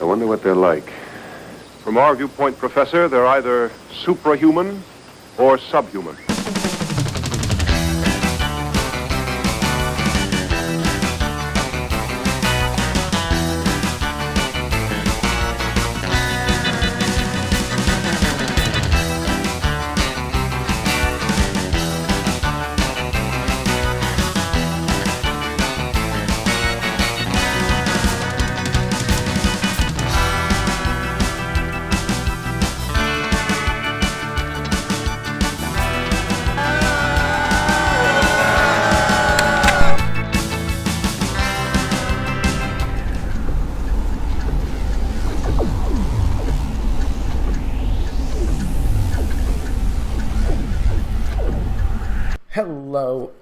wonder what they're like. From our viewpoint, Professor, they're either suprahuman or subhuman.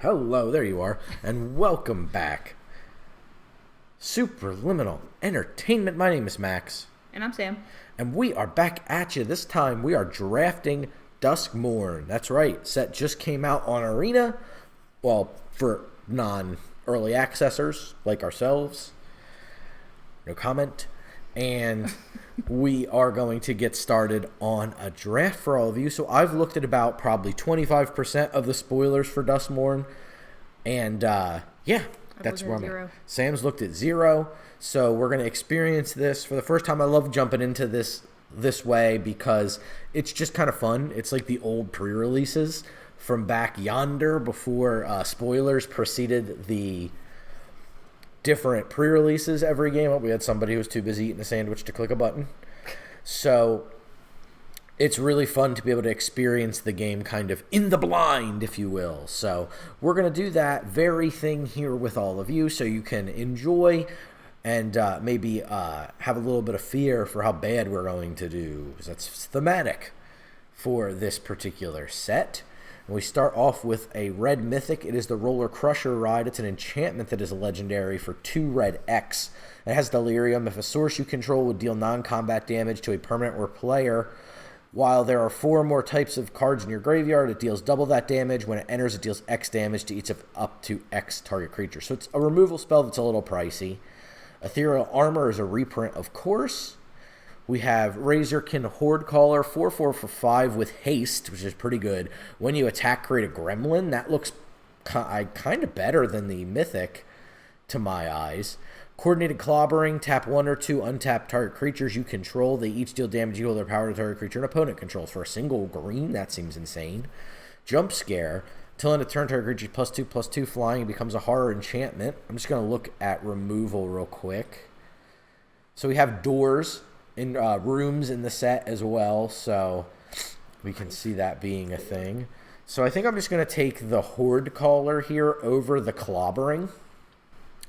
Hello, there you are, and welcome back. Superliminal Entertainment. My name is Max. And I'm Sam. And we are back at you. This time we are drafting Duskmourn. That's right, set just came out on Arena. Well, for non-early accessors like ourselves. No comment. And we are going to get started on a draft for all of you. So I've looked at about probably 25% of the spoilers for Duskmourn. And that's where I'm at. Sam's looked at 0. So we're going to experience this for the first time. I love jumping into this way because it's just kind of fun. It's like the old pre-releases from back yonder before spoilers preceded the different pre-releases every game. We had somebody who was too busy eating a sandwich to click a button. So it's really fun to be able to experience the game kind of in the blind, if you will. So we're going to do that very thing here with all of you so you can enjoy and maybe have a little bit of fear for how bad we're going to do, because that's thematic for this particular set. And we start off with a red mythic. It is the Roller Crusher ride. It's an enchantment that is legendary for 2 red X. It has Delirium. If a source you control would deal non-combat damage to a permanent or player, while there are 4 more types of cards in your graveyard, it deals double that damage. When it enters, it deals X damage to each of up to X target creature. So it's a removal spell that's a little pricey. Ethereal Armor is a reprint, of course. We have Razorkin Horde Caller, 4/4 for 5 with haste, which is pretty good. When you attack, create a gremlin. That looks kind of better than the mythic to my eyes. Coordinated Clobbering, tap 1 or 2 untapped target creatures you control. They each deal damage equal to their power to target creature an opponent controls. For a single green, that seems insane. Jump Scare, till end of turn, target creature +2/+2 flying becomes a horror enchantment. I'm just going to look at removal real quick. So we have doors in rooms in the set as well, so we can see that being a thing. So I think I'm just going to take the Horde Caller here over the Clobbering.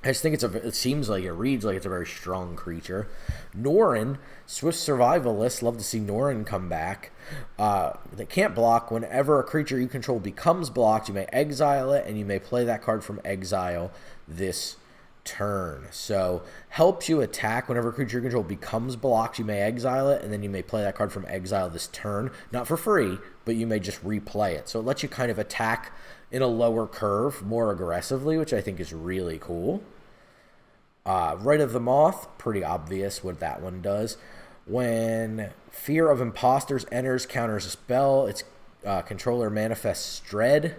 I just think it seems like it reads like it's a very strong creature. Norin, Swift Survivalist, love to see Norin come back. They can't block. Whenever a creature you control becomes blocked, you may exile it, and you may play that card from exile this turn. So helps you attack whenever a creature you control becomes blocked. You may exile it, and then you may play that card from exile this turn. Not for free, but you may just replay it. So it lets you kind of attack in a lower curve more aggressively, which I think is really cool. Rite of the Moth, pretty obvious what that one does. When Fear of Imposters enters, counters a spell, its controller manifests Dread,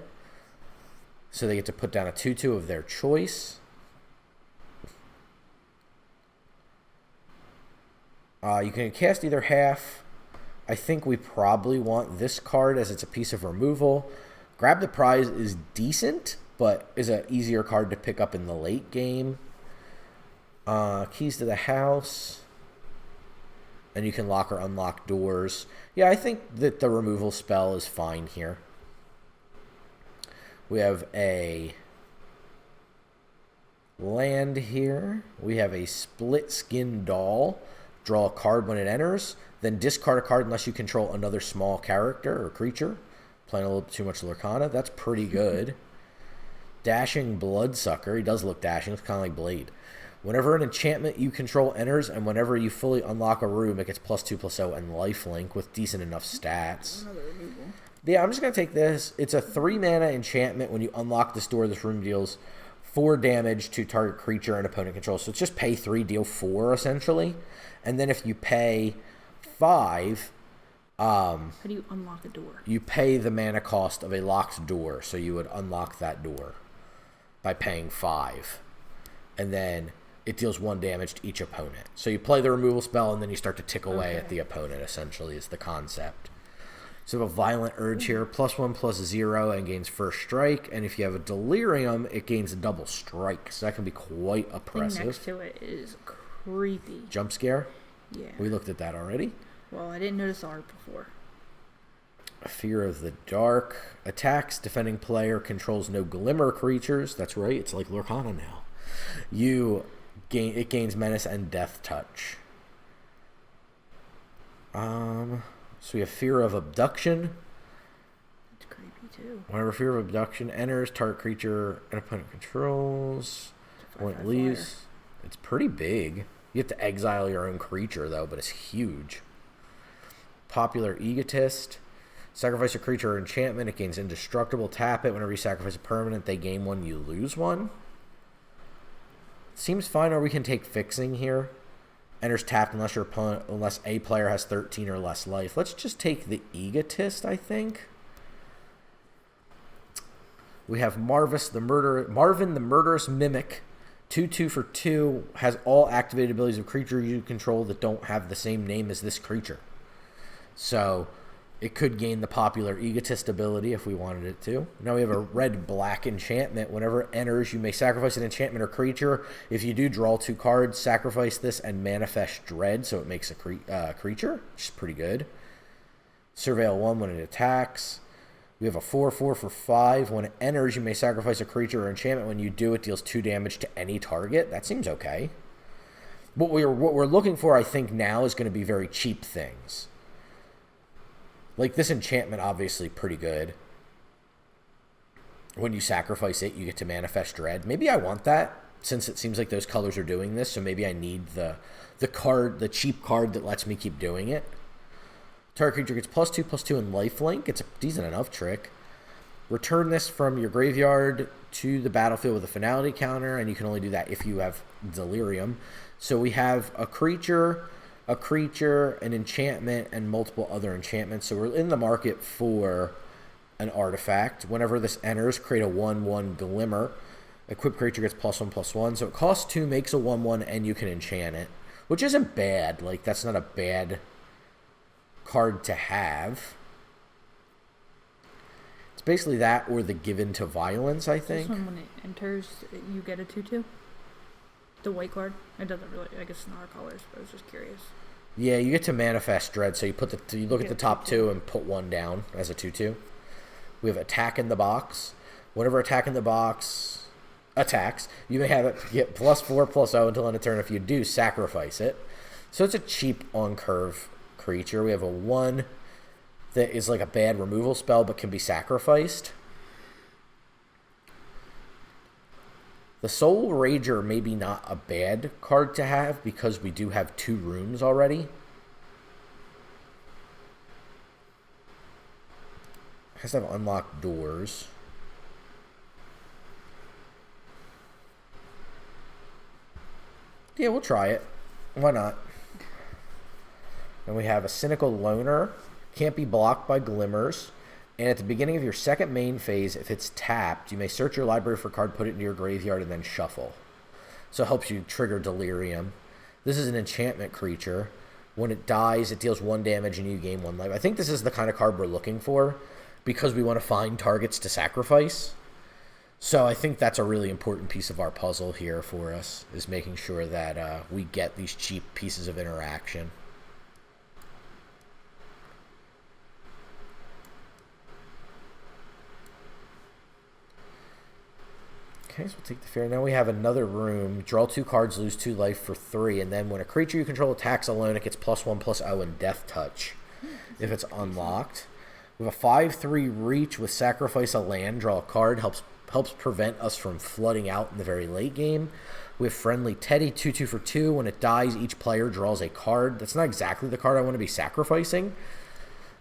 so they get to put down a 2/2 of their choice. You can cast either half. I think we probably want this card as it's a piece of removal. Grab the Prize is decent, but is an easier card to pick up in the late game. Keys to the House. And you can lock or unlock doors. Yeah, I think that the removal spell is fine here. We have a land here. We have a Split Skin Doll. Draw a card when it enters, then discard a card unless you control another small character or creature. Playing a little too much Lurkana. That's pretty good. Dashing Bloodsucker. He does look dashing. It's kind of like Blade. Whenever an enchantment you control enters, and whenever you fully unlock a room, it gets +2/+0 and lifelink with decent enough stats. Yeah, I'm just going to take this. It's a 3 mana enchantment. When you unlock this door, this room deals 4 damage to target creature and opponent control. So it's just pay 3, deal 4, essentially. And then if you pay 5... how do you unlock a door? You pay the mana cost of a locked door, so you would unlock that door by paying 5. And then it deals 1 damage to each opponent. So you play the removal spell, and then you start to tick away at the opponent, essentially, is the concept. So a Violent Urge here, +1/+0, and gains first strike. And if you have a Delirium, it gains a double strike. So that can be quite oppressive. The thing next to it is creepy. Jump scare? Yeah. We looked at that already. Well, I didn't notice the art before. Fear of the Dark. Attacks. Defending player controls no Glimmer creatures. That's right. It's like Lorcana now. It gains Menace and Death Touch. So we have Fear of Abduction. It's creepy too. Whenever Fear of Abduction enters, target creature and opponent controls. When it leaves, it's pretty big. You have to exile your own creature though, but it's huge. Popular Egotist. Sacrifice a creature or enchantment. It gains indestructible. Tap it. Whenever you sacrifice a permanent, they gain 1, you lose 1. Seems fine, or we can take Fixing here. Enters tapped unless a player has 13 or less life. Let's just take the Egotist, I think. We have Marvin the Murderous Mimic. 2/2 for 2. Has all activated abilities of creature you control that don't have the same name as this creature. So it could gain the popular Egotist ability if we wanted it to. Now we have a red-black enchantment. Whenever it enters, you may sacrifice an enchantment or creature. If you do, draw 2 cards, sacrifice this, and manifest Dread, so it makes a creature, which is pretty good. Surveil 1 when it attacks. We have a 4/4 for 5. When it enters, you may sacrifice a creature or enchantment. When you do, it deals 2 damage to any target. That seems okay. What we're looking for, I think, now is going to be very cheap things. Like this enchantment, obviously pretty good. When you sacrifice it, you get to manifest Dread. Maybe I want that, since it seems like those colors are doing this, so maybe I need the cheap card that lets me keep doing it. Target creature gets +2/+2 in lifelink. It's a decent enough trick. Return this from your graveyard to the battlefield with a finality counter, and you can only do that if you have Delirium. So we have a creature, an enchantment, and multiple other enchantments. So we're in the market for an artifact. Whenever this enters, create a 1/1 Glimmer. Equipped creature gets +1/+1. So it costs 2, makes a 1/1, and you can enchant it, which isn't bad. Like, that's not a bad card to have. It's basically that or the Given to Violence, I think. This one, when it enters, you get a 2/2? The white card? It doesn't really, I guess it's not our colors, but I was just curious. Yeah, you get to manifest Dread, so you look at the top 2 and put 1 down as a 2/2. We have Attack in the Box. Whenever Attack in the Box attacks, you may have it get +4/+0 until end of turn. If you do, sacrifice it. So it's a cheap on-curve creature. We have a 1 that is like a bad removal spell but can be sacrificed. The Soul Rager may be not a bad card to have because we do have 2 rooms already. It has to have unlocked doors. Yeah, we'll try it. Why not? Then we have a Cynical Loner. Can't be blocked by glimmers. And at the beginning of your second main phase, if it's tapped, you may search your library for a card, put it into your graveyard, and then shuffle. So it helps you trigger Delirium. This is an enchantment creature. When it dies, it deals 1 damage and you gain 1 life. I think this is the kind of card we're looking for because we want to find targets to sacrifice. So I think that's a really important piece of our puzzle here for us, is making sure that we get these cheap pieces of interaction. Okay, so we'll take the fair. Now we have another room. Draw 2 cards, lose 2 life for 3, and then when a creature you control attacks alone, it gets +1/+0 and Death Touch if it's unlocked. We have a 5/3 reach with sacrifice a land, draw a card, helps prevent us from flooding out in the very late game. We have Friendly Teddy, 2/2 for 2. When it dies, each player draws a card. That's not exactly the card I want to be sacrificing.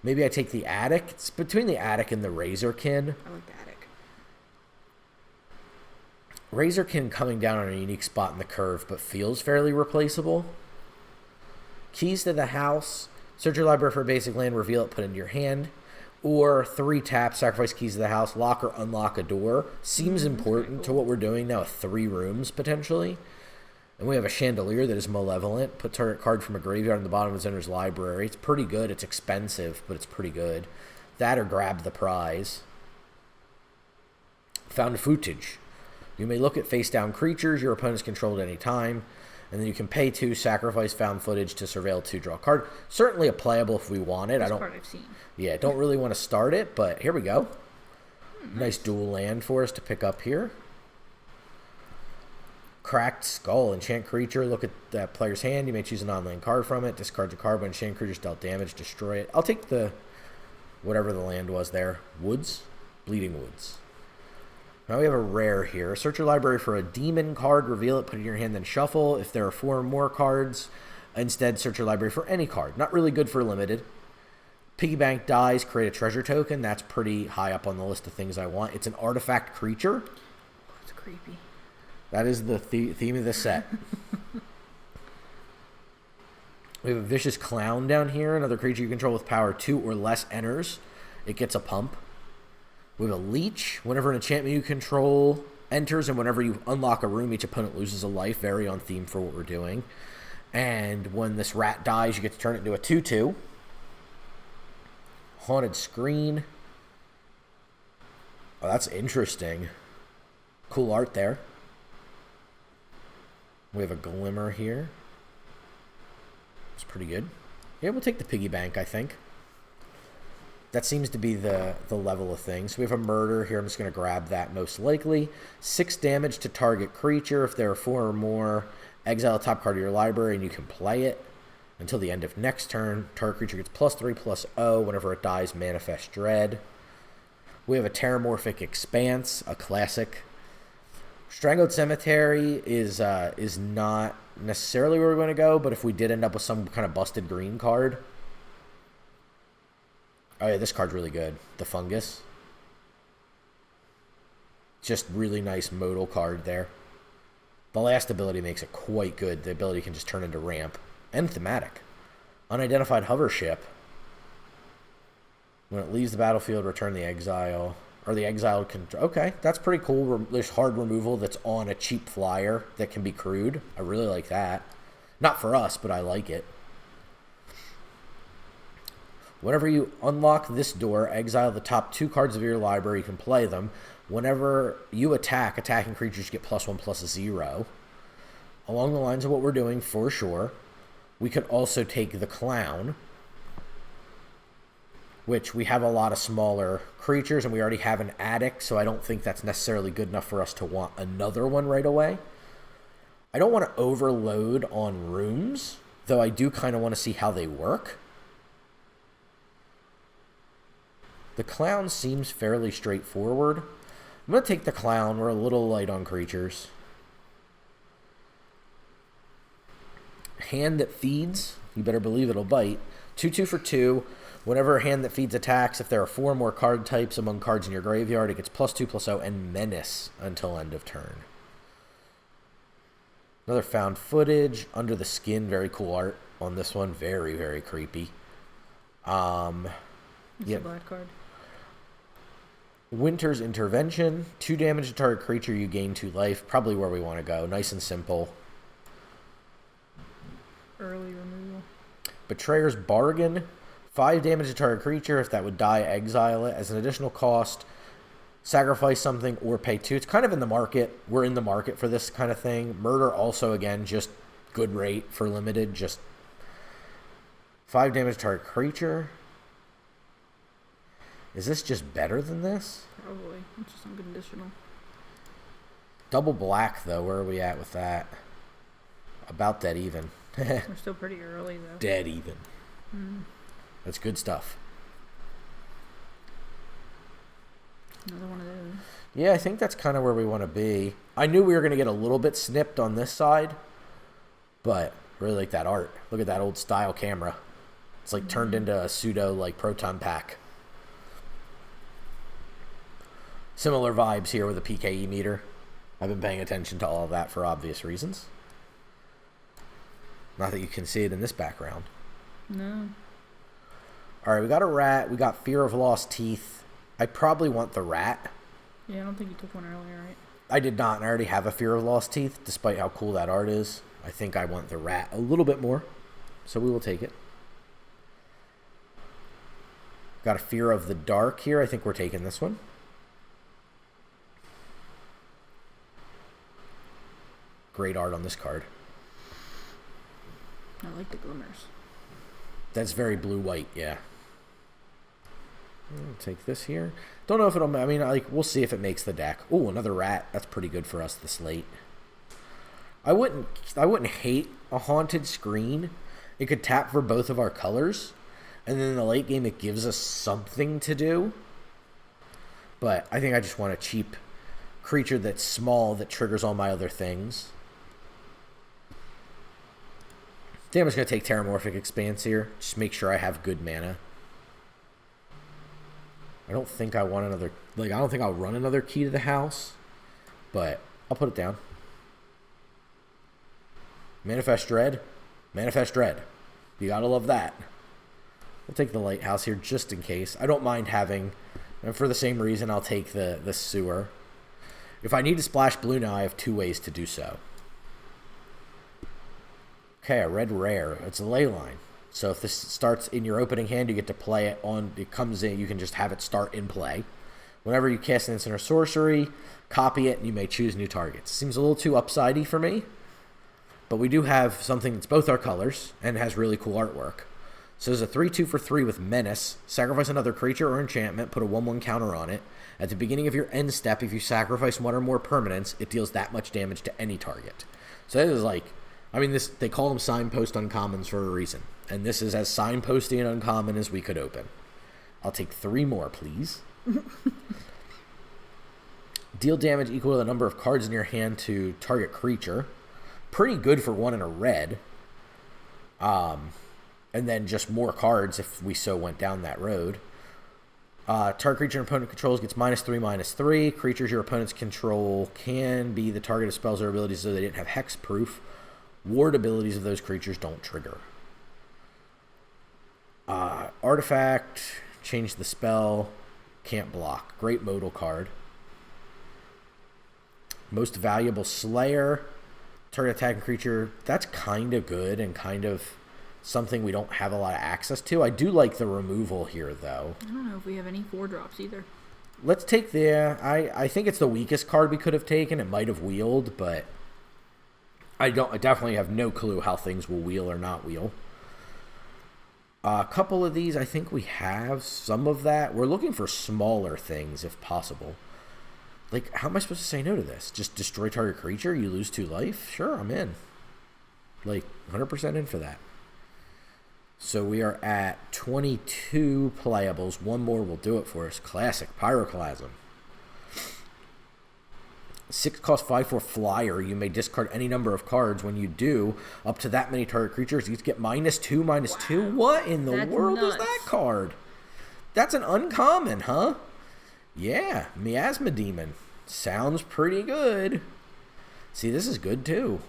Maybe I take the Attic. It's between the Attic and the Razorkin. I like the attic. Razorkin coming down on a unique spot in the curve, but feels fairly replaceable. Keys to the House. Search your library for a basic land, reveal it, put it into your hand. Or 3 tap, sacrifice Keys to the House, lock or unlock a door. Seems important to what we're doing now with 3 rooms, potentially. And we have a Chandelier that is Malevolent. Put target card from a graveyard on the bottom of his owner's library. It's pretty good. It's expensive, but it's pretty good. That or grab the prize. Found footage. You may look at face-down creatures your opponents control at any time. And then you can pay 2, sacrifice found footage to surveil 2, draw a card. Certainly a playable if we want it. This card I've seen. Yeah, don't really want to start it, but here we go. Nice dual land for us to pick up here. Cracked Skull. Enchant creature. Look at that player's hand. You may choose a non-land card from it. Discard your card when enchant creatures dealt damage. Destroy it. I'll take the... whatever the land was there. Woods? Bleeding Woods. Now we have a rare here. Search your library for a demon card. Reveal it. Put it in your hand, then shuffle. If there are 4 or more cards, instead search your library for any card. Not really good for limited. Piggy bank dies. Create a treasure token. That's pretty high up on the list of things I want. It's an artifact creature. It's creepy. That is the theme of the set. We have a Vicious Clown down here. Another creature you control with power 2 or less enters. It gets a pump. We have a Leech. Whenever an enchantment you control enters and whenever you unlock a room, each opponent loses a life. Very on theme for what we're doing. And when this rat dies, you get to turn it into a 2/2. Haunted Screen. Oh, that's interesting. Cool art there. We have a Glimmer here. It's pretty good. Yeah, we'll take the piggy bank, I think. That seems to be the level of things. We have a Murder here. I'm just going to grab that most likely. 6 damage to target creature. If there are 4 or more, exile a top card of your library and you can play it until the end of next turn. Target creature gets +3/+0. Whenever it dies, Manifest Dread. We have a Terramorphic Expanse, a classic. Strangled Cemetery is not necessarily where we're going to go, but if we did end up with some kind of busted green card... Oh yeah, this card's really good. The Fungus. Just really nice modal card there. The last ability makes it quite good. The ability can just turn into ramp. And thematic. Unidentified Hover Ship. When it leaves the battlefield, return the exile. Or the exiled control. Okay, that's pretty cool. There's hard removal that's on a cheap flyer that can be crewed. I really like that. Not for us, but I like it. Whenever you unlock this door, exile the top 2 cards of your library. You can play them. Whenever you attack, attacking creatures get +1/+0. Along the lines of what we're doing, for sure. We could also take the Clown, which we have a lot of smaller creatures, and we already have an Attic, so I don't think that's necessarily good enough for us to want another one right away. I don't want to overload on rooms, though I do kind of want to see how they work. The Clown seems fairly straightforward. I'm going to take the Clown. We're a little light on creatures. Hand that feeds. You better believe it'll bite. 2/2 for 2. Whenever a hand that feeds attacks, if there are 4 more card types among cards in your graveyard, it gets +2/+0 and Menace until end of turn. Another Found Footage. Under the Skin. Very cool art on this one. Very, very creepy. It's a black card. Winter's Intervention. 2 damage to target creature, you gain 2 life. Probably where we want to go. Nice and simple. Early removal. Betrayer's Bargain. 5 damage to target creature. If that would die, exile it. As an additional cost, sacrifice something or pay 2. It's kind of in the market. We're in the market for this kind of thing. Murder also, again, just good rate for limited. Just 5 damage to target creature. Is this just better than this? Probably. It's just unconditional. Double black, though. Where are we at with that? About dead even. We're still pretty early, though. Dead even. That's good stuff. Another one of those. Yeah, I think that's kind of where we want to be. I knew we were going to get a little bit snipped on this side, but I really like that art. Look at that old style camera. It's like turned into a pseudo like proton pack. Similar vibes here with a PKE meter. I've been paying attention to all of that for obvious reasons. Not that you can see it in this background. No. Alright, we got a rat. We got Fear of Lost Teeth. I probably want the rat. Yeah, I don't think you took one earlier, right? I did not, and I already have a Fear of Lost Teeth, despite how cool that art is. I think I want the rat a little bit more, so we will take it. Got a Fear of the Dark here. I think we're taking this one. Great art on this card. I like the glimmers. That's very blue-white, yeah. I'll take this here. Don't know if it'll... I mean, like, we'll see if it makes the deck. Ooh, another rat. That's pretty good for us this late. I wouldn't hate a Haunted Screen. It could tap for both of our colors. And then in the late game, it gives us something to do. But I think I just want a cheap creature that's small that triggers all my other things. I think I'm just going to take Terramorphic Expanse here. Just make sure I have good mana. I don't think I want another... Like, I don't think I'll run another Key to the House. But I'll put it down. Manifest Dread. Manifest Dread. You gotta love that. We'll take the Lighthouse here just in case. I don't mind having... And for the same reason, I'll take the Sewer. If I need to splash blue now, I have two ways to do so. Okay, a red rare. It's a Leyline. So if this starts in your opening hand, you get to play it on... It comes in, you can just have it start in play. Whenever you cast an instant or sorcery, copy it, and you may choose new targets. Seems a little too upsidey for me. But we do have something that's both our colors and has really cool artwork. So there's a 3/2 for 3 with Menace. Sacrifice another creature or enchantment, put a 1/1 counter on it. At the beginning of your end step, if you sacrifice one or more permanents, it deals that much damage to any target. So this is like... I mean, this they call them signpost uncommons for a reason. And this is as signposty and uncommon as we could open. I'll take 3 more, please. Deal damage equal to the number of cards in your hand to target creature. Pretty good for 1 and a red. And then just more cards if we so went down that road. Target creature your opponent controls gets -3/-3. Creatures your opponents control can be the target of spells or abilities so they didn't have hexproof. Ward abilities of those creatures don't trigger. Artifact, change the spell, can't block. Great modal card. Most valuable Slayer, target attacking creature. That's kind of good and kind of something we don't have a lot of access to. I do like the removal here, though. I don't know if we have any 4-drops either. Let's take the... I think it's the weakest card we could have taken. It might have wheeled, but... I definitely have no clue how things will wheel or not wheel. A couple of these, I think we have some of that. We're looking for smaller things, if possible. Like, how am I supposed to say no to this? Just destroy target creature, you lose 2 life? Sure, I'm in. Like, 100% in for that. So we are at 22 playables. One more will do it for us. Classic, Pyroclasm. 6 cost 5 for Flyer. You may discard any number of cards. When you do, up to that many target creatures, you get -2/-2. What in the world is that card? That's an uncommon, huh? Yeah, Miasma Demon. Sounds pretty good. See, this is good too.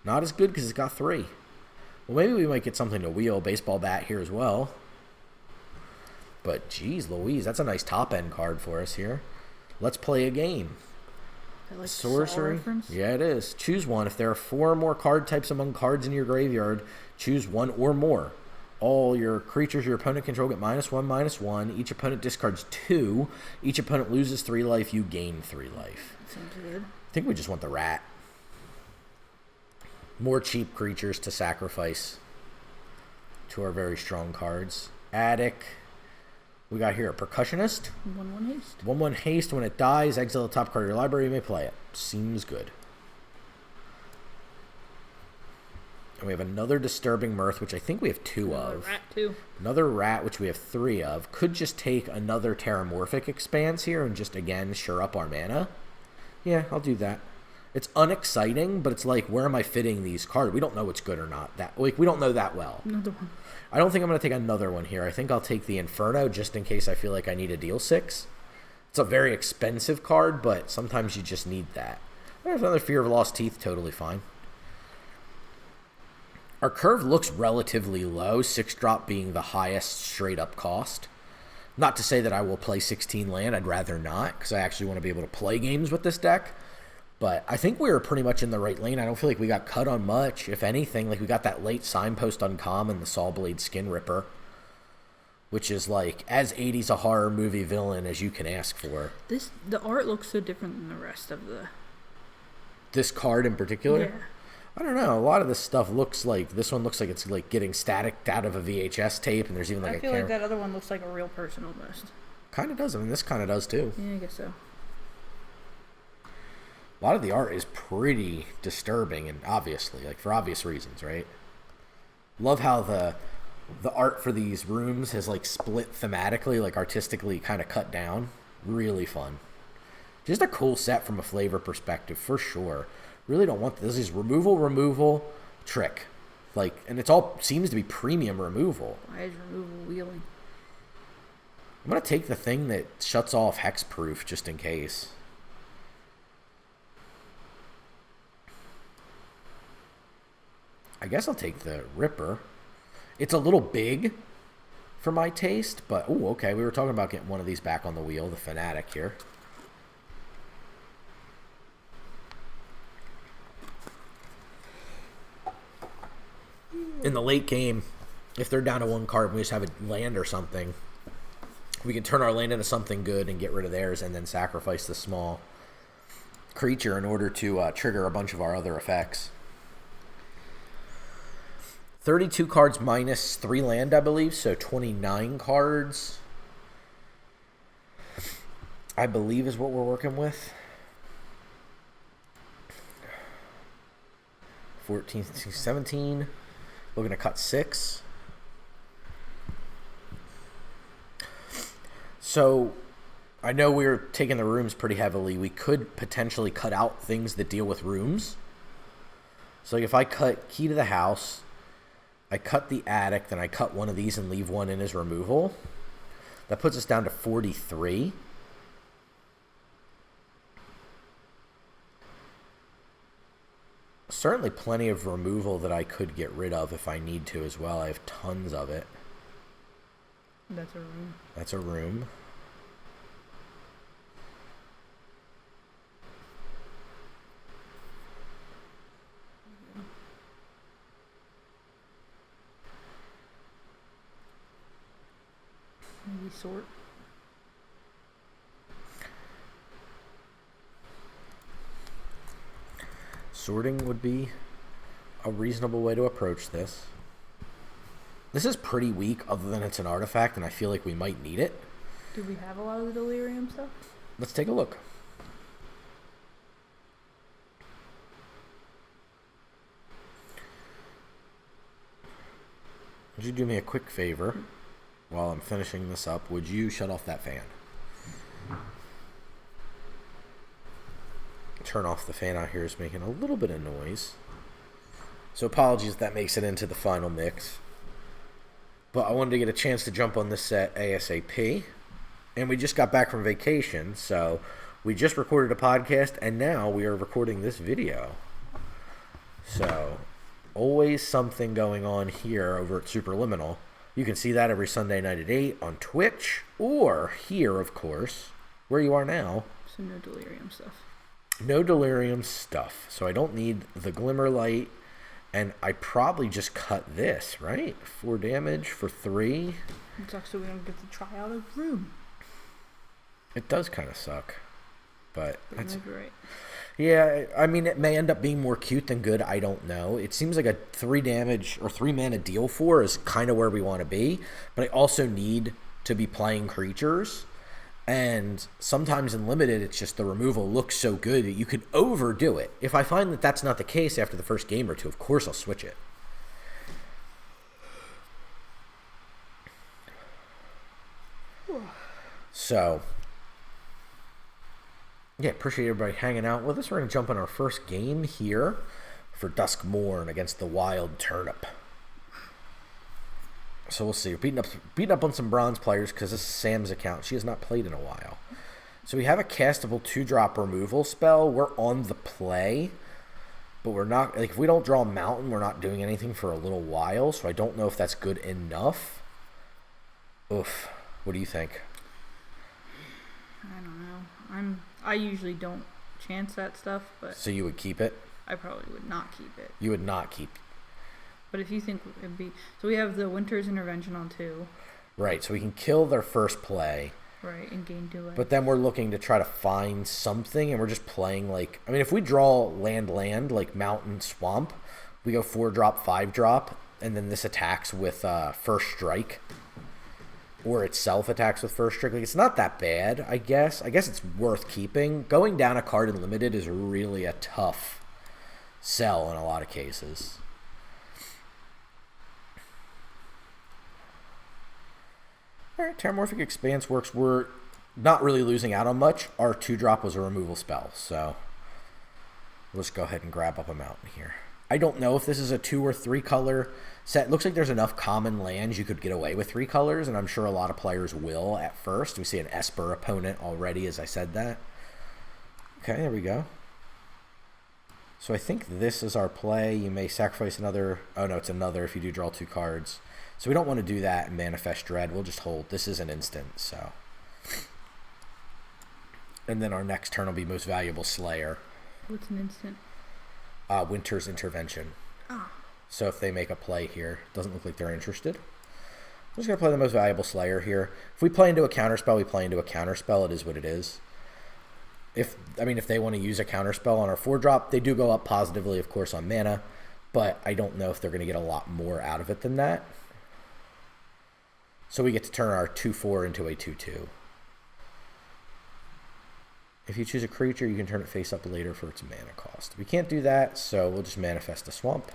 Not as good because it's got 3. Well, maybe we might get something to wheel. Baseball bat here as well. But, geez Louise, that's a nice top-end card for us here. Let's play a game. Like Sorcery. Yeah, it is. Choose one. If there are 4 or more card types among cards in your graveyard, choose 1 or more. All your creatures your opponent control get -1/-1. Each opponent discards 2. Each opponent loses 3 life. You gain 3 life. Sounds good. I think we just want the rat. More cheap creatures to sacrifice to our very strong cards. Attic. We got here a Percussionist. 1/1 haste. 1/1 haste. When it dies, exile the top card of your library. You may play it. Seems good. And we have another Disturbing Mirth, which I think we have 2 of. Rat too. Another rat, which we have 3 of. Could just take another Terramorphic Expanse here and just, again, sure up our mana. Yeah, I'll do that. It's unexciting, but it's like, where am I fitting these cards? We don't know what's good or not. We don't know that well. Another one. I don't think I'm going to take another one here. I think I'll take the Inferno just in case I feel like I need to deal 6. It's a very expensive card, but sometimes you just need that. There's another Fear of Lost Teeth, totally fine. Our curve looks relatively low, 6-drop being the highest straight-up cost. Not to say that I will play 16 land, I'd rather not, because I actually want to be able to play games with this deck. But I think we were pretty much in the right lane. I don't feel like we got cut on much. If anything, like we got that late Signpost Uncommon, the Sawblade Skin Ripper, which is like as 80s a horror movie villain as you can ask for. The art looks so different than the rest of the... This card in particular? Yeah. I don't know. A lot of this stuff looks like... This one looks like it's like getting static out of a VHS tape, and there's even like I feel like that other one looks like a real person almost. Kind of does. I mean, this kind of does too. Yeah, I guess so. A lot of the art is pretty disturbing, and obviously, like for obvious reasons, right? Love how the art for these rooms has like split thematically, like artistically kind of cut down. Really fun. Just a cool set from a flavor perspective, for sure. Really don't want this. Is removal, trick. Like, and it's all seems to be premium removal. Why is removal wheeling? I'm going to take the thing that shuts off hexproof just in case. I guess I'll take the Ripper. It's a little big for my taste, but, oh, okay. We were talking about getting one of these back on the wheel, the Fanatic here. In the late game, if they're down to one card and we just have a land or something, we can turn our land into something good and get rid of theirs and then sacrifice the small creature in order to trigger a bunch of our other effects. 32 cards minus 3 land, I believe, so 29 cards, I believe, is what we're working with. 14, 16, 17. We're going to cut 6. So, I know we're taking the rooms pretty heavily. We could potentially cut out things that deal with rooms. So, if I cut Key to the House, I cut the Attic, then I cut one of these and leave one in as removal. That puts us down to 43. Certainly plenty of removal that I could get rid of if I need to as well. I have tons of it. That's a room. That's a room. Maybe sort. Sorting would be a reasonable way to approach this. This is pretty weak, other than it's an artifact, and I feel like we might need it. Do we have a lot of the delirium stuff? Let's take a look. Would you do me a quick favor while I'm finishing this up? Would you shut off that fan? Turn off the fan out here is making a little bit of noise. So apologies if that makes it into the final mix. But I wanted to get a chance to jump on this set ASAP. And we just got back from vacation, so we just recorded a podcast, and now we are recording this video. So, always something going on here over at Superliminal. You can see that every Sunday night at 8 on Twitch, or here, of course, where you are now. So no delirium stuff. No delirium stuff. So I don't need the Glimmer Light, and I probably just cut this, right? 4 damage for 3. It sucks that we don't get to try out a room. It does kind of suck, but that's right. Yeah, I mean, it may end up being more cute than good. I don't know. It seems like a 3 damage or 3 mana deal 4 is kind of where we want to be, but I also need to be playing creatures. And sometimes in Limited, it's just the removal looks so good that you can overdo it. If I find that that's not the case after the first game or two, of course I'll switch it. So, yeah, appreciate everybody hanging out with us. We're going to jump in our first game here for Duskmourn against the Wild Turnip. So we'll see. We're beating up on some bronze players because this is Sam's account. She has not played in a while. So we have a castable 2-drop removal spell. We're on the play, but we're not, like, if we don't draw a mountain, we're not doing anything for a little while, so I don't know if that's good enough. Oof. What do you think? I don't know. I usually don't chance that stuff, but So you would keep it? I probably would not keep it. You would not keep. But if you think it'd be, so we have the Winter's Intervention on 2. Right, so we can kill their first play. Right, and gain 2 life. But then we're looking to try to find something, and we're just playing like... I mean, if we draw land, like mountain, swamp, we go 4-drop, 5-drop, and then this attacks with first strike. Or itself attacks with first strike. Like, it's not that bad, I guess. I guess it's worth keeping. Going down a card in Limited is really a tough sell in a lot of cases. Alright, Terramorphic Expanse works. We're not really losing out on much. Our 2-drop was a removal spell, so let's go ahead and grab up a mountain here. I don't know if this is a 2 or 3 color set. It looks like there's enough common lands you could get away with 3 colors, and I'm sure a lot of players will at first. We see an Esper opponent already as I said that. Okay, there we go. So I think this is our play. You may sacrifice another... Oh, no, it's another if you do draw 2 cards. So we don't want to do that and Manifest Dread. We'll just hold. This is an instant, so... And then our next turn will be Most Valuable Slayer. What's an instant? Winter's Intervention. Ah. So if they make a play here, doesn't look like they're interested. I'm just going to play the Most Valuable Slayer here. If we play into a counterspell, we play into a counterspell. It is what it is. If they want to use a counterspell on our 4-drop, they do go up positively, of course, on mana. But I don't know if they're going to get a lot more out of it than that. So we get to turn our 2/4 into a 2/2. If you choose a creature, you can turn it face up later for its mana cost. We can't do that, so we'll just manifest a swamp.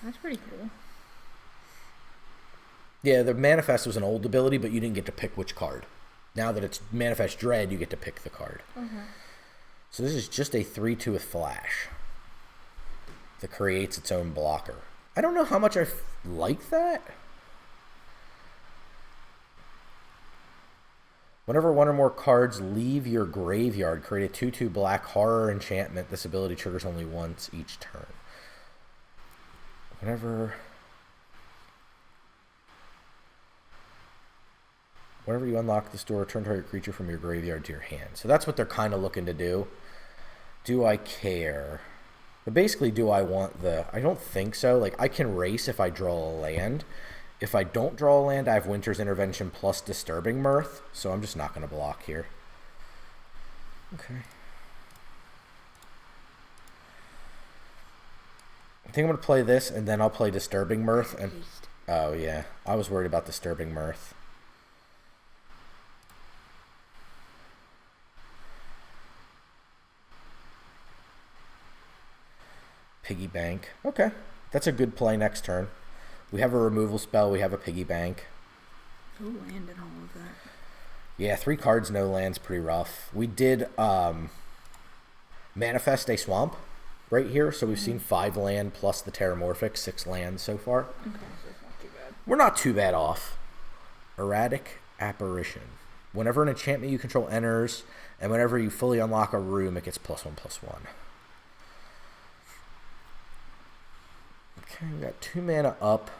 That's pretty cool. Yeah, the manifest was an old ability, but you didn't get to pick which card. Now that it's Manifest Dread, you get to pick the card. Okay. So this is just a 3/2 with Flash that creates its own blocker. I don't know how much I like that. Whenever one or more cards leave your graveyard, create a 2/2 black horror enchantment. This ability triggers only once each turn. Whenever you unlock this door, return target creature from your graveyard to your hand. So that's what they're kind of looking to do. Do I care? But basically, do I want the... I don't think so. Like, I can race if I draw a land. If I don't draw a land, I have Winter's Intervention plus Disturbing Mirth. So I'm just not going to block here. Okay. I think I'm going to play this, and then I'll play Disturbing Mirth. And oh, yeah. I was worried about Disturbing Mirth. Piggy Bank. Okay. That's a good play next turn. We have a removal spell. We have a Piggy Bank. Oh, land and all of that. Yeah, 3 cards, no lands, pretty rough. We did manifest a swamp right here. So we've seen 5 land plus the Terramorphic, 6 lands so far. Okay, so it's not too bad. We're not too bad off. Erratic Apparition. Whenever an enchantment you control enters, and whenever you fully unlock a room, it gets +1/+1. Okay, we got 2 mana up.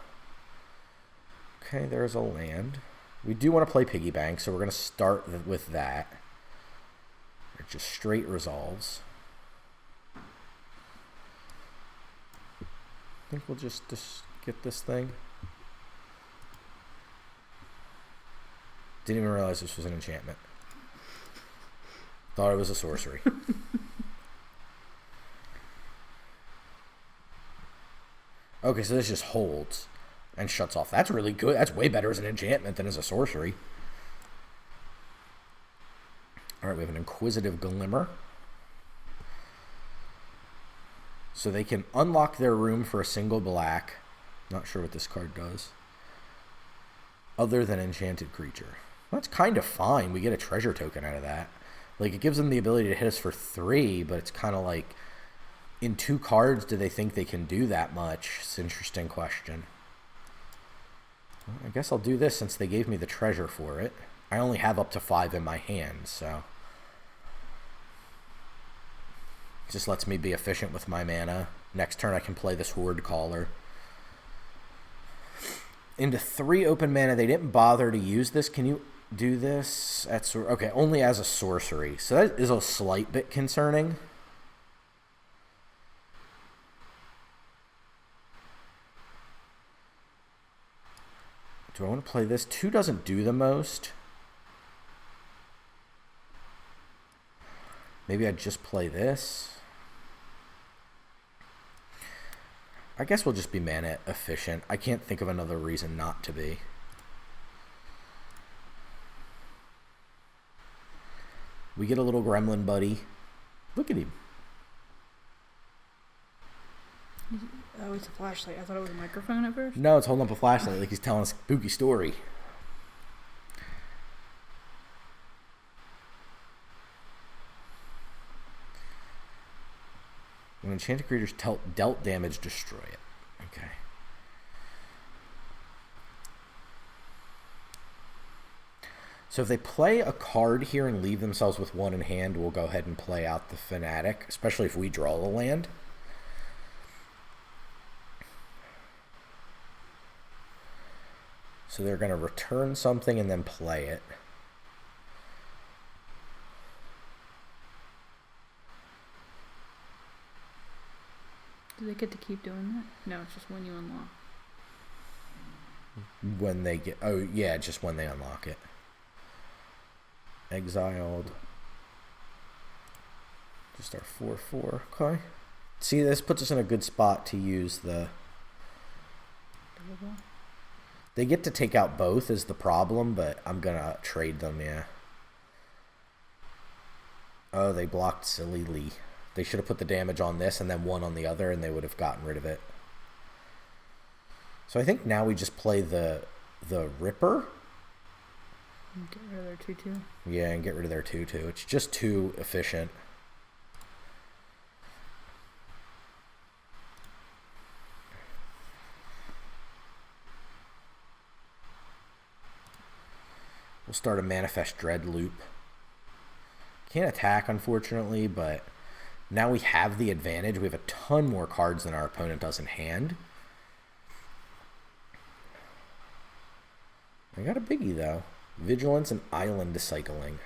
Okay, there's a land. We do want to play Piggy Bank, so we're going to start with that. It just straight resolves. I think we'll just get this thing. Didn't even realize this was an enchantment. Thought it was a sorcery. Okay, so this just holds and shuts off. That's really good. That's way better as an enchantment than as a sorcery. All right, we have an Inquisitive Glimmer. So they can unlock their room for a single black. Not sure what this card does. Other than enchanted creature. That's kind of fine. We get a treasure token out of that. Like, it gives them the ability to hit us for 3, but it's kind of like... In 2 cards, do they think they can do that much? It's an interesting question. Well, I guess I'll do this since they gave me the treasure for it. I only have up to 5 in my hand, so it just lets me be efficient with my mana. Next turn I can play this Horde Caller. Into 3 open mana. They didn't bother to use this. Can you do this? Okay, only as a sorcery. So that is a slight bit concerning. Do I want to play this? 2 doesn't do the most. Maybe I'd just play this. I guess we'll just be mana efficient. I can't think of another reason not to be. We get a little gremlin buddy. Look at him. Oh, it's a flashlight. I thought it was a microphone at first. No, it's holding up a flashlight like he's telling a spooky story. When enchanted creatures dealt damage, destroy it. Okay. So if they play a card here and leave themselves with 1 in hand, we'll go ahead and play out the Fanatic, especially if we draw the land. So they're going to return something and then play it. Do they get to keep doing that? No, it's just when you unlock. When they get... Oh, yeah, just when they unlock it. Exiled. Just our 4/4. Okay. See, this puts us in a good spot to use the... They get to take out both is the problem, but I'm going to trade them, yeah. Oh, they blocked sillily. They should have put the damage on this and then 1 on the other, and they would have gotten rid of it. So I think now we just play the Ripper. Get rid of their 2/2. Yeah, and get rid of their 2/2. It's just too efficient. We'll start a Manifest Dread loop. Can't attack, unfortunately, but now we have the advantage. We have a ton more cards than our opponent does in hand. I got a biggie, though. Vigilance and Island Cycling.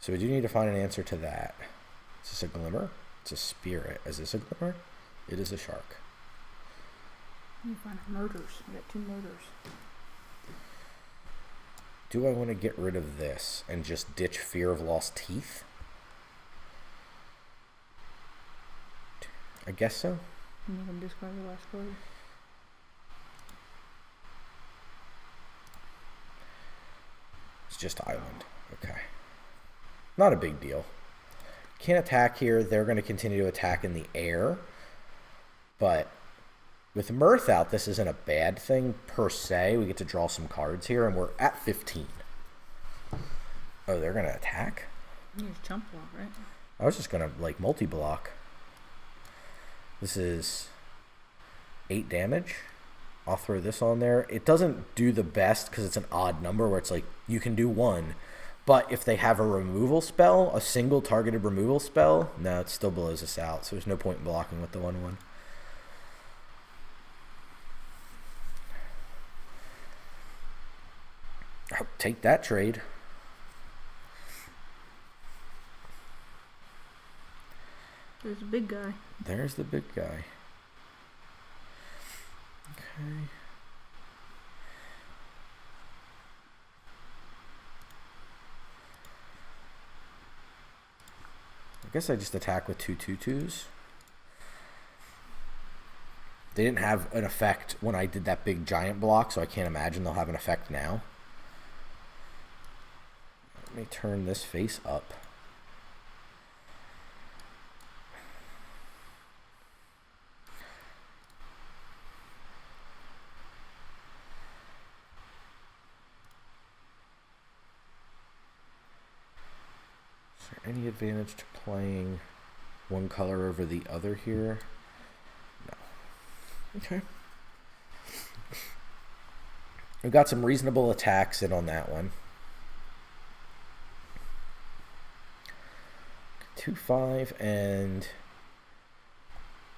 So we do need to find an answer to that. Is this a Glimmer? It's a Spirit. Is this a Glimmer? It is a Shark. You find murders. We got 2 murders. Do I want to get rid of this and just ditch Fear of Lost Teeth? I guess so. And you can discard the last card. It's just Island. Okay. Not a big deal. Can't attack here. They're going to continue to attack in the air. But with Mirth out, this isn't a bad thing per se. We get to draw some cards here, and we're at 15. Oh, they're going to attack? You just chump block, right? I was just going to, like, multi-block. This is 8 damage. I'll throw this on there. It doesn't do the best because it's an odd number where it's like you can do 1. But if they have a removal spell, a single targeted removal spell, no, it still blows us out. So there's no point in blocking with the 1/1. I'll take that trade. There's a big guy. There's the big guy. Okay. I guess I just attack with 2 2/2s. They didn't have an effect when I did that big giant block, so I can't imagine they'll have an effect now. Let me turn this face up. Is there any advantage to playing one color over the other here? No. Okay. We've got some reasonable attacks in on that one. 2/5 and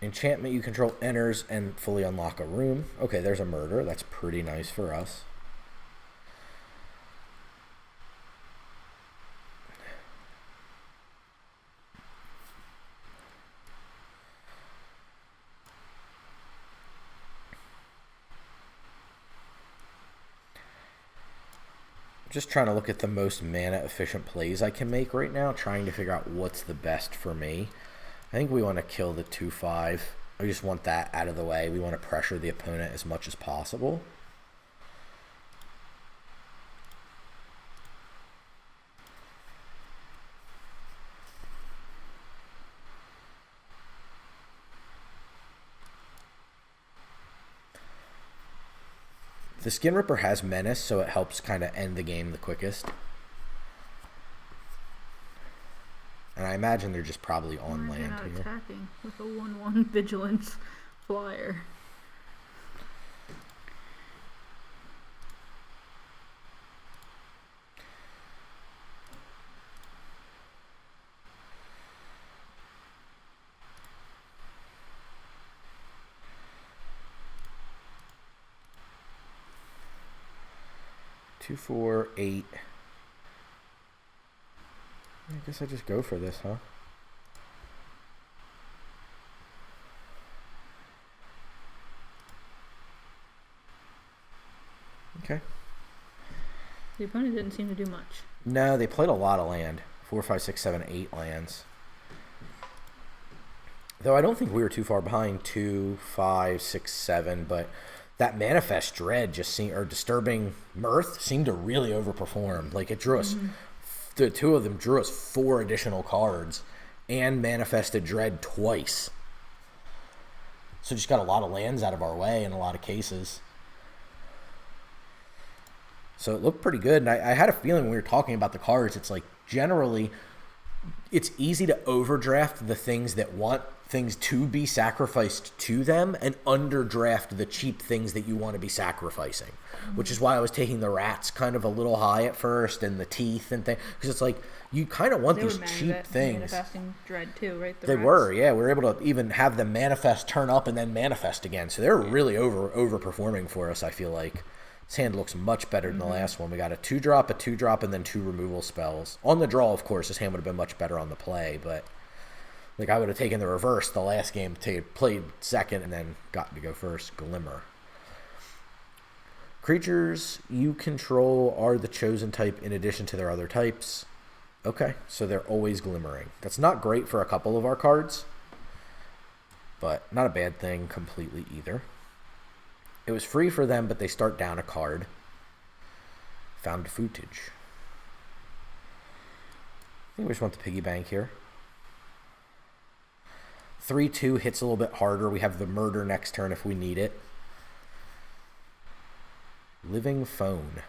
enchantment you control enters and fully unlock a room. Okay, there's a murder. That's pretty nice for us. Just trying to look at the most mana efficient plays I can make right now, trying to figure out what's the best for me. I think we want to kill the 2/5. I just want that out of the way. We want to pressure the opponent as much as possible. The Skin Ripper has Menace, so it helps kind of end the game the quickest. And I imagine they're just probably on land here. Attacking with a 1/1 Vigilance flyer. Two, 4, 8. I guess I just go for this, huh? Okay. The opponent didn't seem to do much. No, they played a lot of land. 4, 5, 6, 7, 8 lands. Though I don't think we were too far behind 2, 5, 6, 7, but that Manifest Dread just seemed, or Disturbing Mirth seemed to really overperform. Like it drew us, the two of them drew us 4 additional cards and manifested Dread twice. So just got a lot of lands out of our way in a lot of cases. So it looked pretty good. And I had a feeling when we were talking about the cards, it's like generally it's easy to overdraft the things that want things to be sacrificed to them and underdraft the cheap things that you want to be sacrificing, which is why I was taking the rats kind of a little high at first and the teeth and things, because it's like you kind of want these cheap things. Manifesting Dread too, right? They were, yeah. We were able to even have them manifest, turn up, and then manifest again. So they're really overperforming for us, I feel like. This hand looks much better than the last one. We got a 2-drop, a 2-drop, and then 2 removal spells. On the draw, of course, this hand would have been much better on the play, but like I would have taken the reverse the last game, played second, and then got to go first. Glimmer. Creatures you control are the chosen type in addition to their other types. Okay, so they're always glimmering. That's not great for a couple of our cards, but not a bad thing completely either. It was free for them, but they start down a card. Found footage. I think we just want the piggy bank here. 3/2 hits a little bit harder. We have the murder next turn if we need it. Living Phone.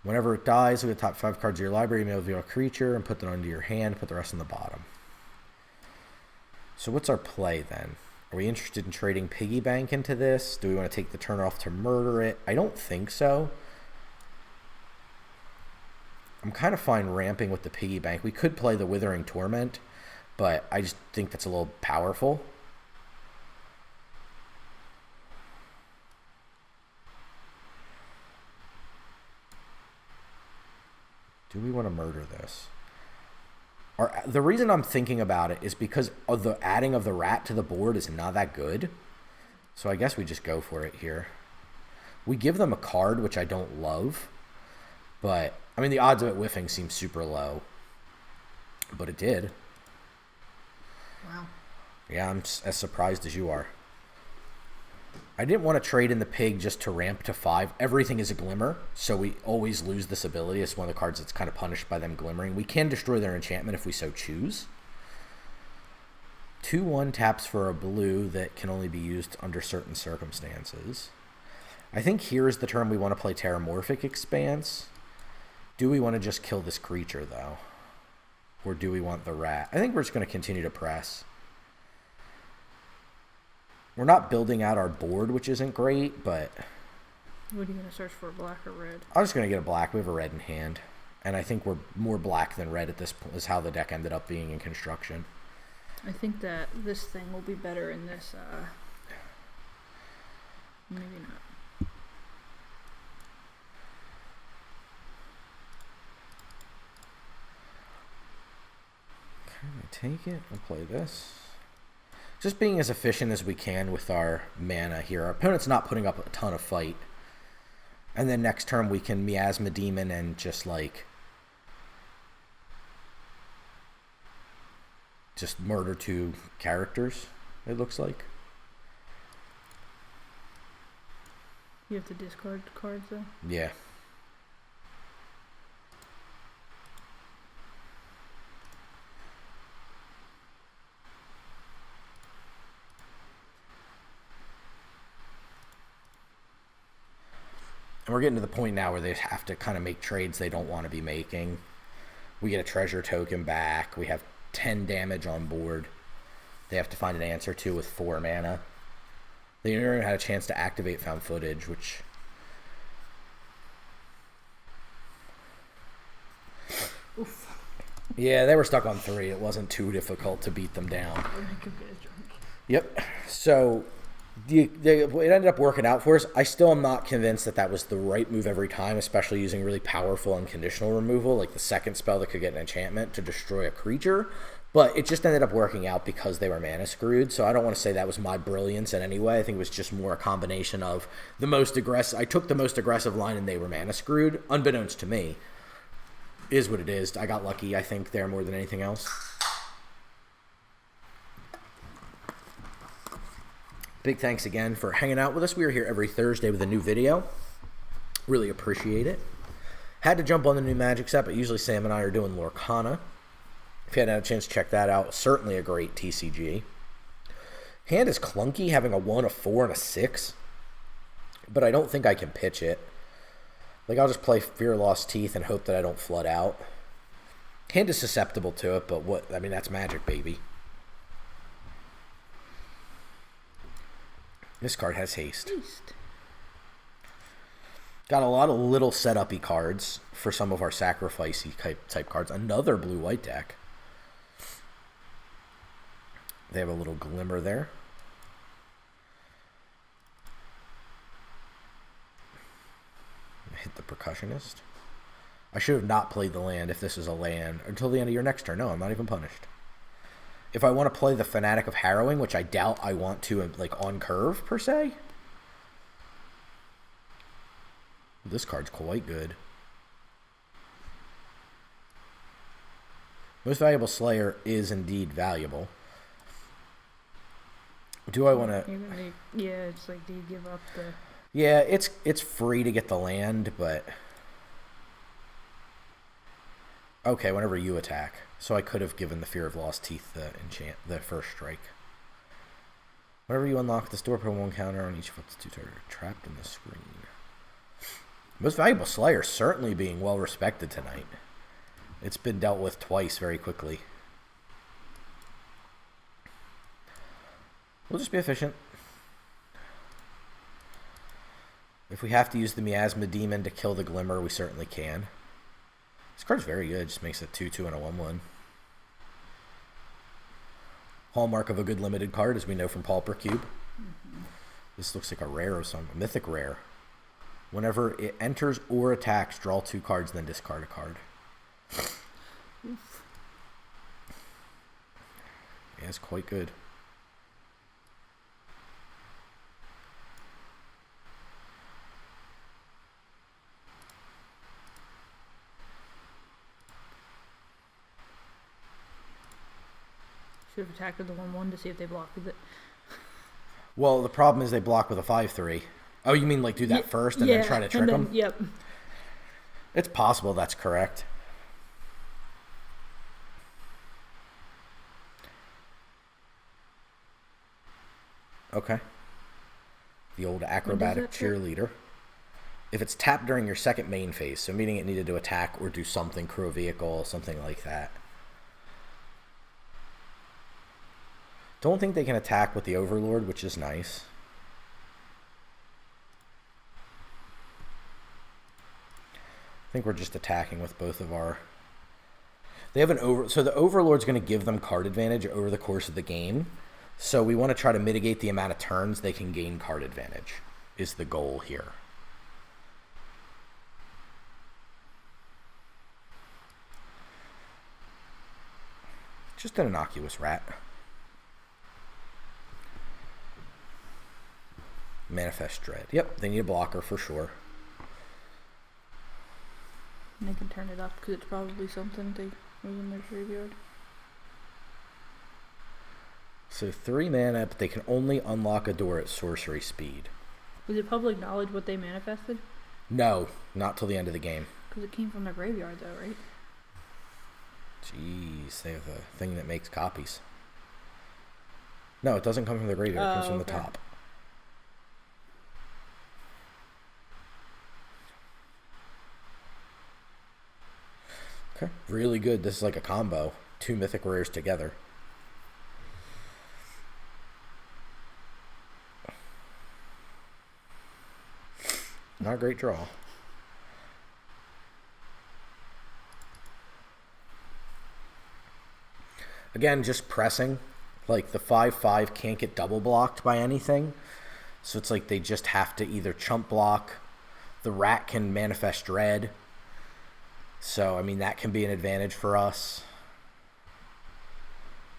Whenever it dies, with the top 5 cards of your library, you may reveal a creature and put them onto your hand, put the rest on the bottom. So what's our play then? Are we interested in trading piggy bank into this? Do we want to take the turn off to murder it? I don't think so. I'm kind of fine ramping with the piggy bank. We could play the Withering Torment, but I just think that's a little powerful. Do we want to murder this? The reason I'm thinking about it is because of the adding of the rat to the board is not that good. So I guess we just go for it here. We give them a card, which I don't love. But, I mean, the odds of it whiffing seem super low. But it did. Wow. Yeah, I'm as surprised as you are. I didn't want to trade in the pig just to ramp to 5. Everything is a glimmer, so we always lose this ability. It's one of the cards that's kind of punished by them glimmering. We can destroy their enchantment if we so choose. 2/1 taps for a blue that can only be used under certain circumstances. I think here is the turn we want to play Terramorphic Expanse. Do we want to just kill this creature, though? Or do we want the rat? I think we're just going to continue to press. We're not building out our board, which isn't great, but What are you gonna search for, black or red? I'm just gonna get a black. We have a red in hand, and I think we're more black than red at this point. Is how the deck ended up being in construction. I think that this thing will be better in this. Maybe not. Can I take it? I'll play this. Just being as efficient as we can with our mana here. Our opponent's not putting up a ton of fight. And then next turn we can Miasma Demon and just murder 2 characters, it looks like. You have to discard cards though? Yeah. And we're getting to the point now where they have to kind of make trades they don't want to be making. We get a treasure token back. We have 10 damage on board. They have to find an answer to with 4 mana. They never even had a chance to activate Found Footage, which... Oof. Yeah, they were stuck on 3. It wasn't too difficult to beat them down. Yep. So... it ended up working out for us. I still am not convinced that that was the right move every time, especially using really powerful unconditional removal, like the second spell that could get an enchantment to destroy a creature. But it just ended up working out because they were mana screwed. So I don't want to say that was my brilliance in any way. I think it was just more a combination of the most aggressive. I took the most aggressive line and they were mana screwed, unbeknownst to me. Is what it is. I got lucky, I think, there more than anything else. Big thanks again for hanging out with us. We are here every Thursday with a new video. Really appreciate it. Had to jump on the new Magic set, but usually Sam and I are doing Lorcana. If you hadn't had a chance to check that out, certainly a great TCG. Hand is clunky, having a 1, a 4, and a 6. But I don't think I can pitch it. Like, I'll just play Fear Lost Teeth and hope that I don't flood out. Hand is susceptible to it, but that's Magic, baby. This card has haste. Got a lot of little setup-y cards for some of our sacrifice-y type cards. Another blue-white deck. They have a little glimmer there. Hit the Percussionist. I should have not played the land if this is a land until the end of your next turn. No, I'm not even punished. If I want to play the Fanatic of Harrowing, which I doubt I want to, like, on curve, per se. This card's quite good. Most Valuable Slayer is indeed valuable. Do I want to... Yeah, it's like, do you give up the... Yeah, it's free to get the land, but... Okay, whenever you attack. So I could have given the Fear of Lost Teeth the first strike. Whenever you unlock this door, put 1 counter on each foot's 2 target trapped in the screen. Most Valuable Slayer certainly being well respected tonight. It's been dealt with twice very quickly. We'll just be efficient. If we have to use the Miasma Demon to kill the Glimmer, we certainly can. This card's very good. Just makes it 2/2 and a 1/1. Hallmark of a good limited card, as we know from Pauper Cube. This looks like a rare of some mythic rare. Whenever it enters or attacks, draw 2 cards, then discard a card. Oof. Yeah, it's quite good. Should have attacked with the 1/1 to see if they block with it. Well, the problem is they block with a 5/3. Oh, you mean like do that first and then try to trick them? Yep. It's possible that's correct. Okay. The old acrobatic cheerleader. If it's tapped during your second main phase, so meaning it needed to attack or do something, crew a vehicle, something like that. Don't think they can attack with the Overlord, which is nice. I think we're just attacking with both of our... They have an over... So the Overlord's going to give them card advantage over the course of the game. So we want to try to mitigate the amount of turns they can gain card advantage, is the goal here. Just an innocuous rat. Manifest Dread. Yep, they need a blocker for sure. And they can turn it up because it's probably something they was in their graveyard. So 3 mana, but they can only unlock a door at sorcery speed. Was it public knowledge what they manifested? No, not till the end of the game. Because it came from their graveyard though, right? Jeez, they have a thing that makes copies. No, it doesn't come from the graveyard. It comes from the top. Okay, really good. This is like a combo. 2 mythic rares together. Not a great draw. Again, just pressing. Like the 5/5 can't get double blocked by anything. So it's like they just have to either chump block. The rat can manifest dread. So, I mean, that can be an advantage for us.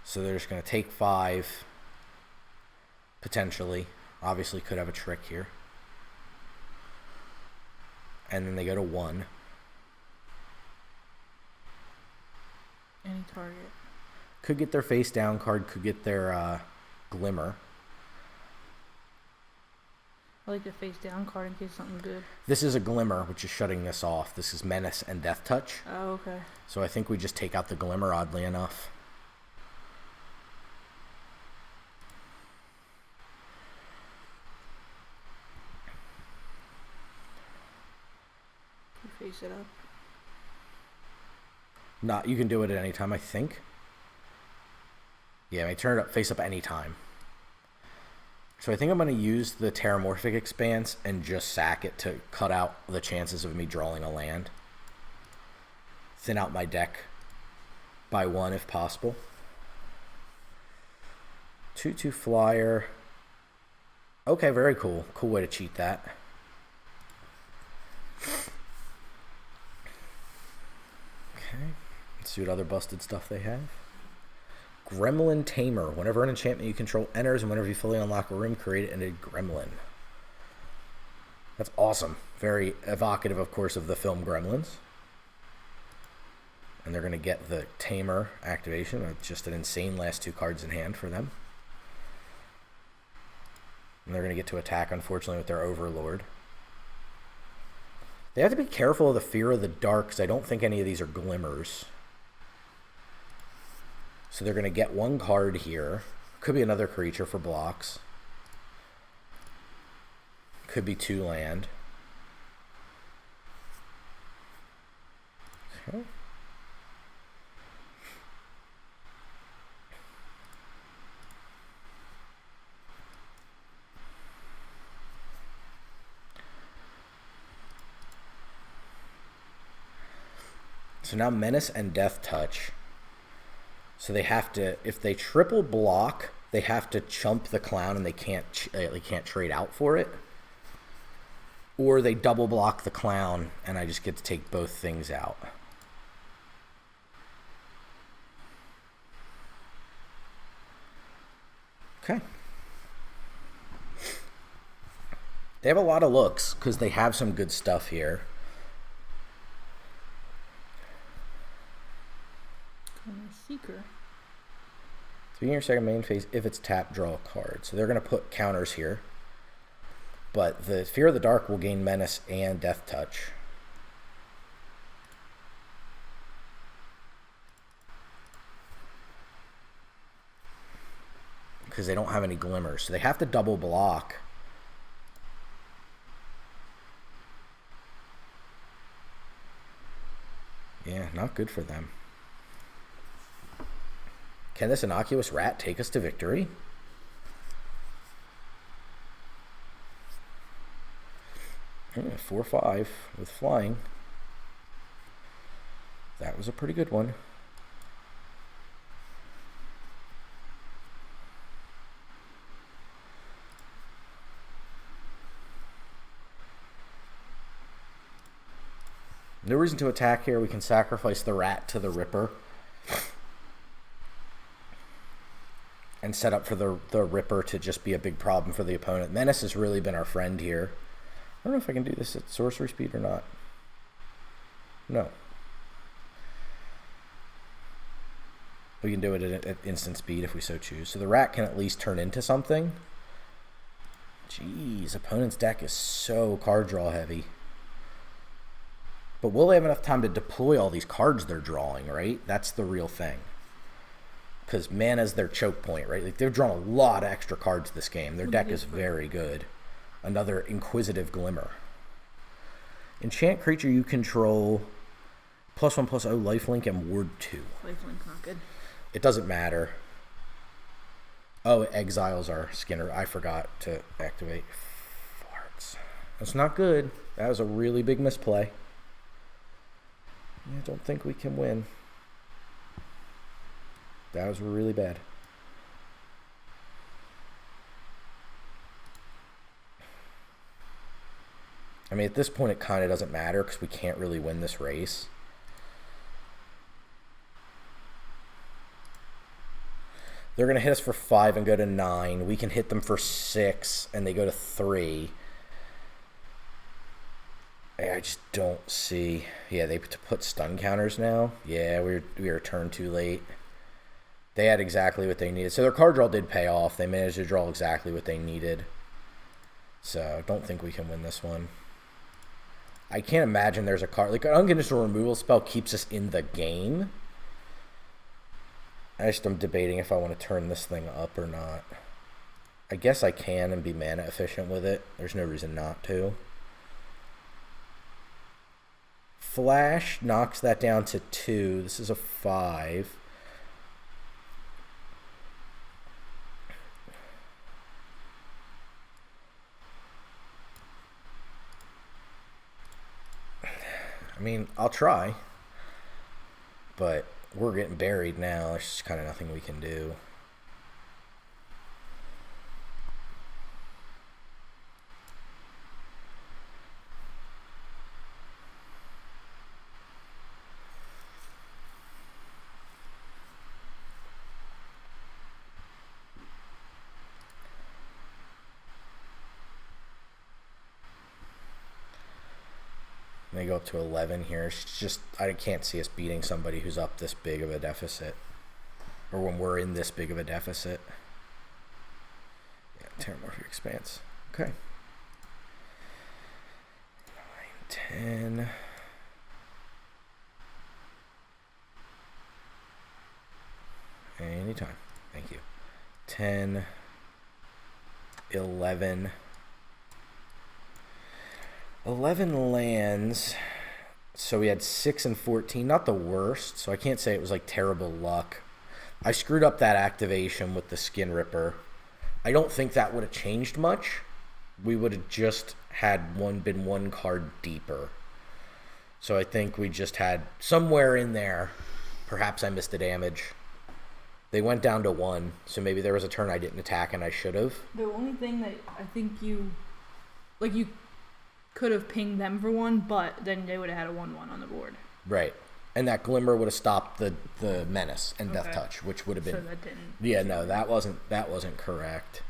So they're just going to take 5. Potentially. Obviously could have a trick here. And then they go to 1. Any target. Could get their face down card, could get their Glimmer. I like the face down card in case something good. This is a Glimmer, which is shutting this off. This is Menace and Death Touch. Oh, okay. So I think we just take out the Glimmer, oddly enough. You face it up. Not, you can do it at any time, I think. Yeah, I turn it up, face up any time. So I think I'm going to use the Terramorphic Expanse and just sack it to cut out the chances of me drawing a land. Thin out my deck by 1 if possible. 2/2 flyer. Okay, very cool. Cool way to cheat that. Okay, let's see what other busted stuff they have. Gremlin Tamer. Whenever an enchantment you control enters and whenever you fully unlock a room, create it into Gremlin. That's awesome. Very evocative, of course, of the film Gremlins. And they're going to get the Tamer activation. It's just an insane last 2 cards in hand for them. And they're going to get to attack, unfortunately, with their Overlord. They have to be careful of the Fear of the Dark, because I don't think any of these are Glimmers. So they're going to get 1 card here. Could be another creature for blocks. Could be 2 land. Okay. So now Menace and Death Touch. So they have to, if they triple block, they have to chump the clown and they can't trade out for it. Or they double block the clown and I just get to take both things out. Okay. They have a lot of looks because they have some good stuff here. Seeker. Begin your second main phase if it's tapped, draw a card. So they're going to put counters here. But the Fear of the Dark will gain Menace and Death Touch. Because they don't have any Glimmers. So they have to double block. Yeah, not good for them. Can this innocuous rat take us to victory? Yeah, 4/5 with flying. That was a pretty good one. No reason to attack here. We can sacrifice the rat to the Ripper. And set up for the Ripper to just be a big problem for the opponent. Menace has really been our friend here. I don't know if I can do this at sorcery speed or not. No. We can do it at instant speed if we so choose. So the rat can at least turn into something. Jeez, opponent's deck is so card draw heavy. But will they have enough time to deploy all these cards they're drawing, right? That's the real thing. Because mana's their choke point, right? Like they've drawn a lot of extra cards this game. Their deck is very good. Another Inquisitive Glimmer. Enchant creature you control +1/+0 lifelink and ward 2. Lifelink's not good. It doesn't matter. Oh, it exiles our Skinner. I forgot to activate. Farts. That's not good. That was a really big misplay. I don't think we can win. That was really bad. I mean, at this point, it kind of doesn't matter because we can't really win this race. They're going to hit us for 5 and go to 9. We can hit them for 6 and they go to 3. I just don't see. Yeah, they put stun counters now. Yeah, we were turned too late. They had exactly what they needed. So their card draw did pay off. They managed to draw exactly what they needed. So I don't think we can win this one. I can't imagine there's a card. Like an unconditional removal spell keeps us in the game. I'm debating if I want to turn this thing up or not. I guess I can and be mana efficient with it. There's no reason not to. Flash knocks that down to 2. This is a 5. I mean, I'll try, but we're getting buried now. There's just kind of nothing we can do. They go up to 11 here. It's just, I can't see us beating somebody who's up this big of a deficit. Or when we're in this big of a deficit. Yeah, Terramorphic Expanse. Okay. 9, 10. Anytime. Thank you. 10. 11. 11 lands, so we had 6 and 14. Not the worst, so I can't say it was like terrible luck. I screwed up that activation with the Skin Ripper. I don't think that would have changed much. We would have just had been one card deeper. So I think we just had somewhere in there, perhaps I missed the damage. They went down to 1, so maybe there was a turn I didn't attack and I should have. The only thing that I think you could have pinged them for 1, but then they would have had a 1/1 on the board. Right. And that Glimmer would have stopped the Menace and Death Touch, which would have been... So that didn't... Yeah, no, that wasn't correct.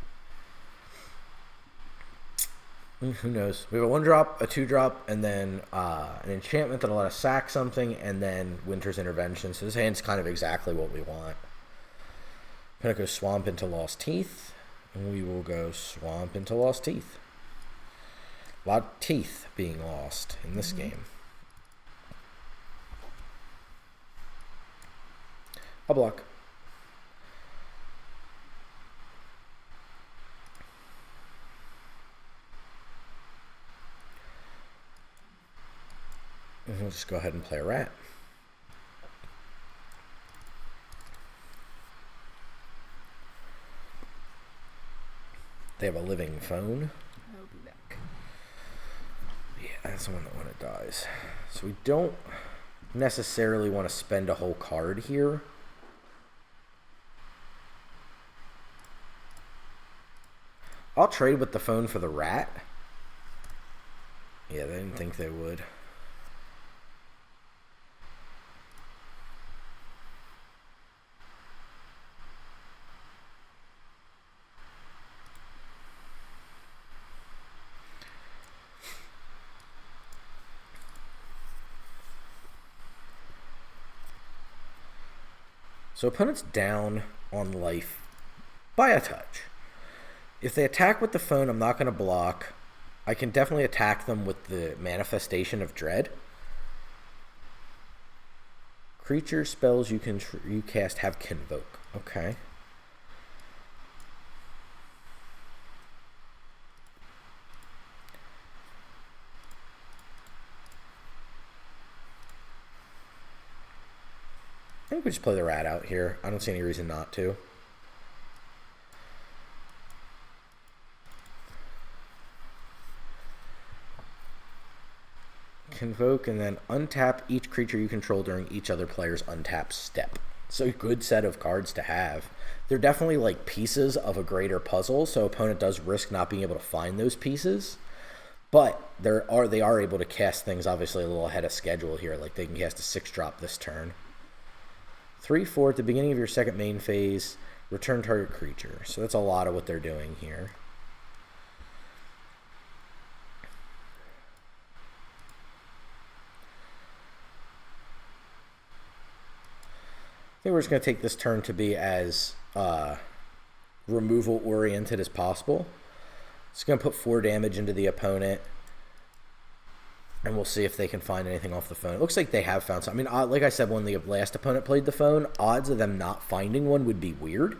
Who knows? We have a 1-drop, a 2-drop, and then an enchantment that'll let us sack something, and then Winter's Intervention. So this hand's kind of exactly what we want. I'm going to go Swamp into Lost Teeth, and we will go Swamp into Lost Teeth. A lot of teeth being lost in this game. I'll block. And we'll just go ahead and play a rat. They have a living phone. I'll be back. Yeah, that's the one that when it dies. So we don't... necessarily want to spend a whole card here. I'll trade with the phone for the rat. Yeah, they didn't think they would. So opponent's down on life by a touch. If they attack with the phone, I'm not going to block. I can definitely attack them with the Manifestation of Dread. Creature spells you cast have Convoke. Okay. I think we just play the rat out here. I don't see any reason not to. Convoke and then untap each creature you control during each other player's untap step. So a good set of cards to have. They're definitely like pieces of a greater puzzle, so opponent does risk not being able to find those pieces. But they are able to cast things obviously a little ahead of schedule here. Like they can cast a 6-drop this turn. 3/4 at the beginning of your second main phase, return target creature. So that's a lot of what they're doing here. I think we're just going to take this turn to be as removal oriented as possible. It's going to put 4 damage into the opponent. And we'll see if they can find anything off the phone. It looks like they have found something. I mean, like I said, when the last opponent played the phone, odds of them not finding one would be weird.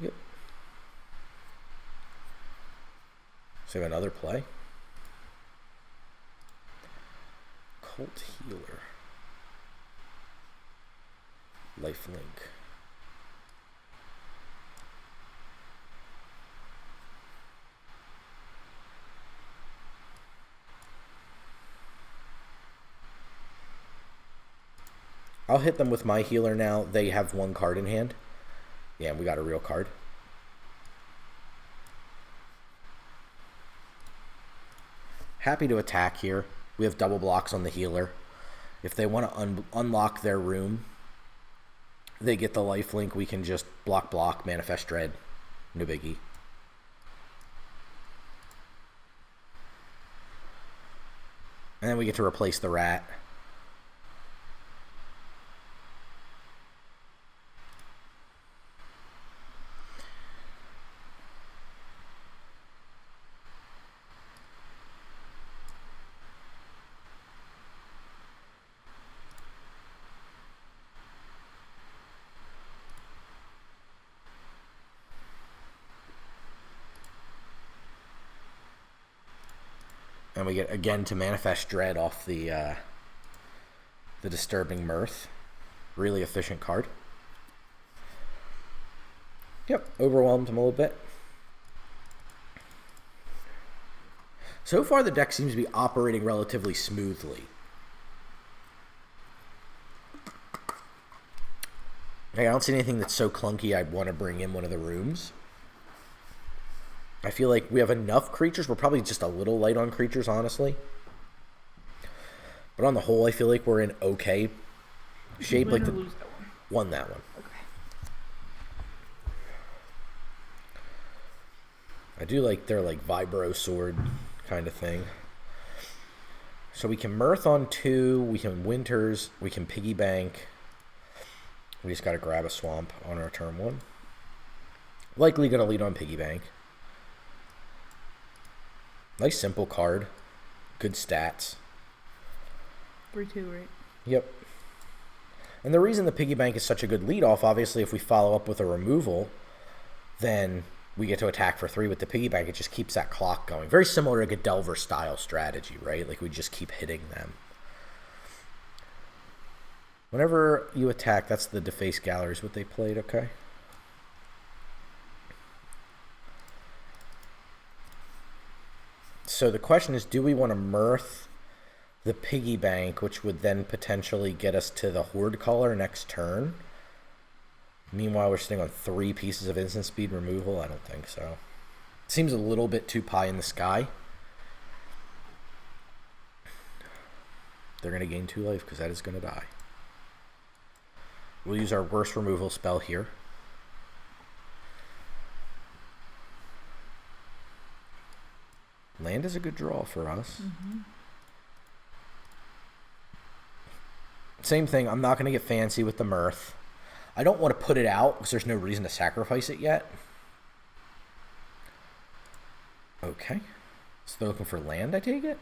Yep. So another play. Cult Healer. Lifelink. I'll hit them with my healer now. They have 1 card in hand. Yeah, we got a real card. Happy to attack here. We have double blocks on the healer. If they want to unlock their room, they get the lifelink. We can just block, Manifest Dread. No biggie. And then we get to replace the rat. And we get, again, to Manifest Dread off the Disturbing Mirth. Really efficient card. Yep, overwhelmed him a little bit. So far, the deck seems to be operating relatively smoothly. I don't see anything that's so clunky I'd want to bring in one of the rooms. I feel like we have enough creatures. We're probably just a little light on creatures, honestly. But on the whole, I feel like we're in okay shape. Win or lose that one? Won that one. Okay. I do like their like vibro sword kind of thing. So we can Mirth on 2. We can Winters. We can Piggy Bank. We just got to grab a swamp on our turn 1. Likely going to lead on Piggy Bank. Nice simple card. Good stats. 3/2, right? Yep. And the reason the Piggy Bank is such a good lead-off, obviously, if we follow up with a removal, then we get to attack for 3 with the Piggy Bank. It just keeps that clock going. Very similar to a Delver style strategy, right? Like we just keep hitting them. Whenever you attack, that's the deface galleries what they played, okay? So the question is, do we want to mirth the piggy bank, which would then potentially get us to the horde color next turn? Meanwhile, we're sitting on 3 pieces of instant speed removal. I don't think so. Seems a little bit too pie in the sky. They're going to gain 2 life because that is going to die. We'll use our worst removal spell here. Land is a good draw for us. Same thing, I'm not going to get fancy with the mirth. I don't want to put it out because there's no reason to sacrifice it yet. Okay. So they're looking for land, I take it?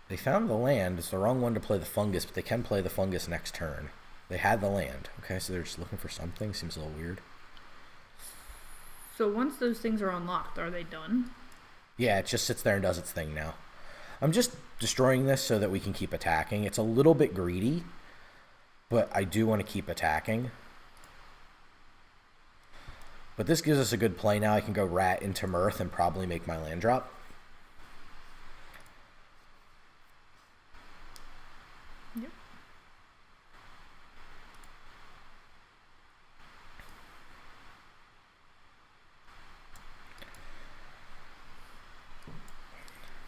They found the land. It's the wrong one to play the fungus, but they can play the fungus next turn. They had the land. Okay, so they're just looking for something. Seems a little weird. So once those things are unlocked, are they done? Yeah, it just sits there and does its thing now. I'm just destroying this so that we can keep attacking. It's a little bit greedy, but I do want to keep attacking. But this gives us a good play now. I can go rat into mirth and probably make my land drop. Yep.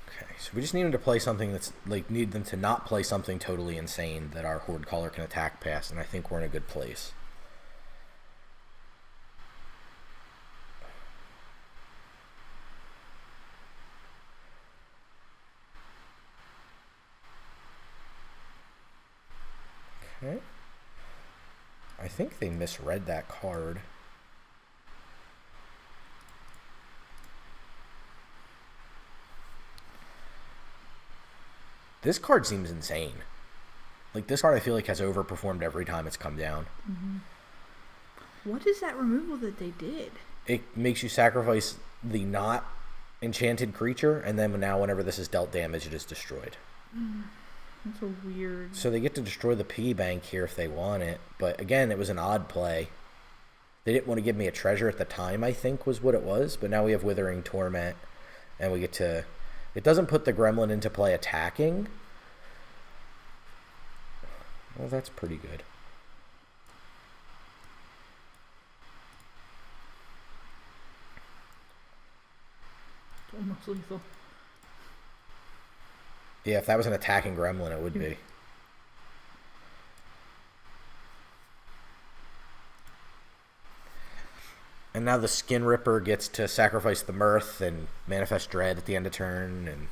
Okay, so we just need them to play something that's like, need them to not play something totally insane that our horde caller can attack past, and I think we're in a good place. Okay. I think they misread that card. This card seems insane. Like, this card I feel like has overperformed every time it's come down. What is that removal that they did? It makes you sacrifice the not enchanted creature, and then now whenever this is dealt damage, it is destroyed. That's a weird... So they get to destroy the piggy bank here if they want it. But again, it was an odd play. They didn't want to give me a treasure at the time, I think, was what it was. But now we have Withering Torment, and we get to... It doesn't put the gremlin into play attacking. Well, that's pretty good. It's almost lethal. Yeah, if that was an attacking gremlin, it would be. And now the Skin Ripper gets to sacrifice the Mirth and manifest Dread at the end of turn. And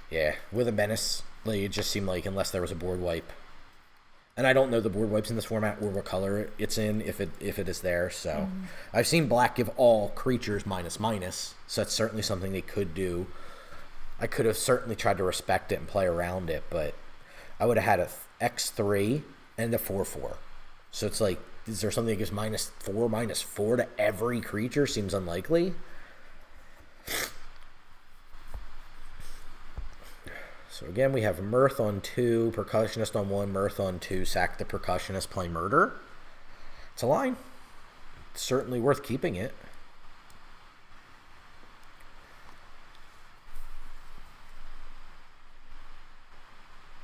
yeah, with a Menace, like, it just seemed like unless there was a board wipe. And I don't know the board wipes in this format or what color it's in, if it is there. So I've seen black give all creatures -/, so that's certainly something they could do. I could have certainly tried to respect it and play around it, but I would have had a X3 and a 4/4. So it's like, is there something that gives -4/-4 to every creature? Seems unlikely. So again, we have Mirth on 2, Percussionist on 1, Mirth on 2, sack the Percussionist, play Murder. It's a line. It's certainly worth keeping it.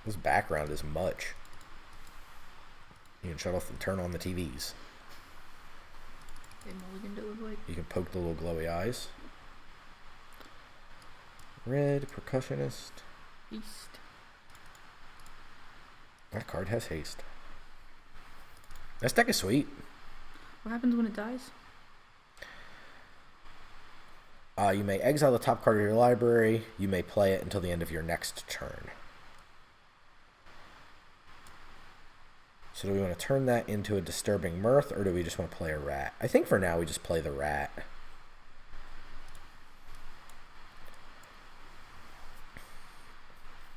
This background is much. You can shut off and turn on the TVs. You can poke the little glowy eyes. Red, Percussionist. Beast. That card has haste. This deck is sweet. What happens when it dies? You may exile the top card of your library. You may play it until the end of your next turn. So do we want to turn that into a Disturbing Mirth, or do we just want to play a rat? I think for now we just play the rat.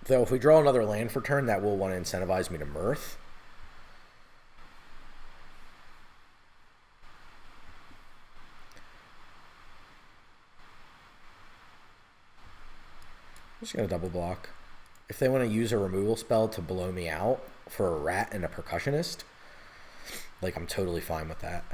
Though if we draw another land for turn, that will want to incentivize me to Mirth. I'm just going to double block. If they want to use a removal spell to blow me out for a rat and a percussionist, like, I'm totally fine with that.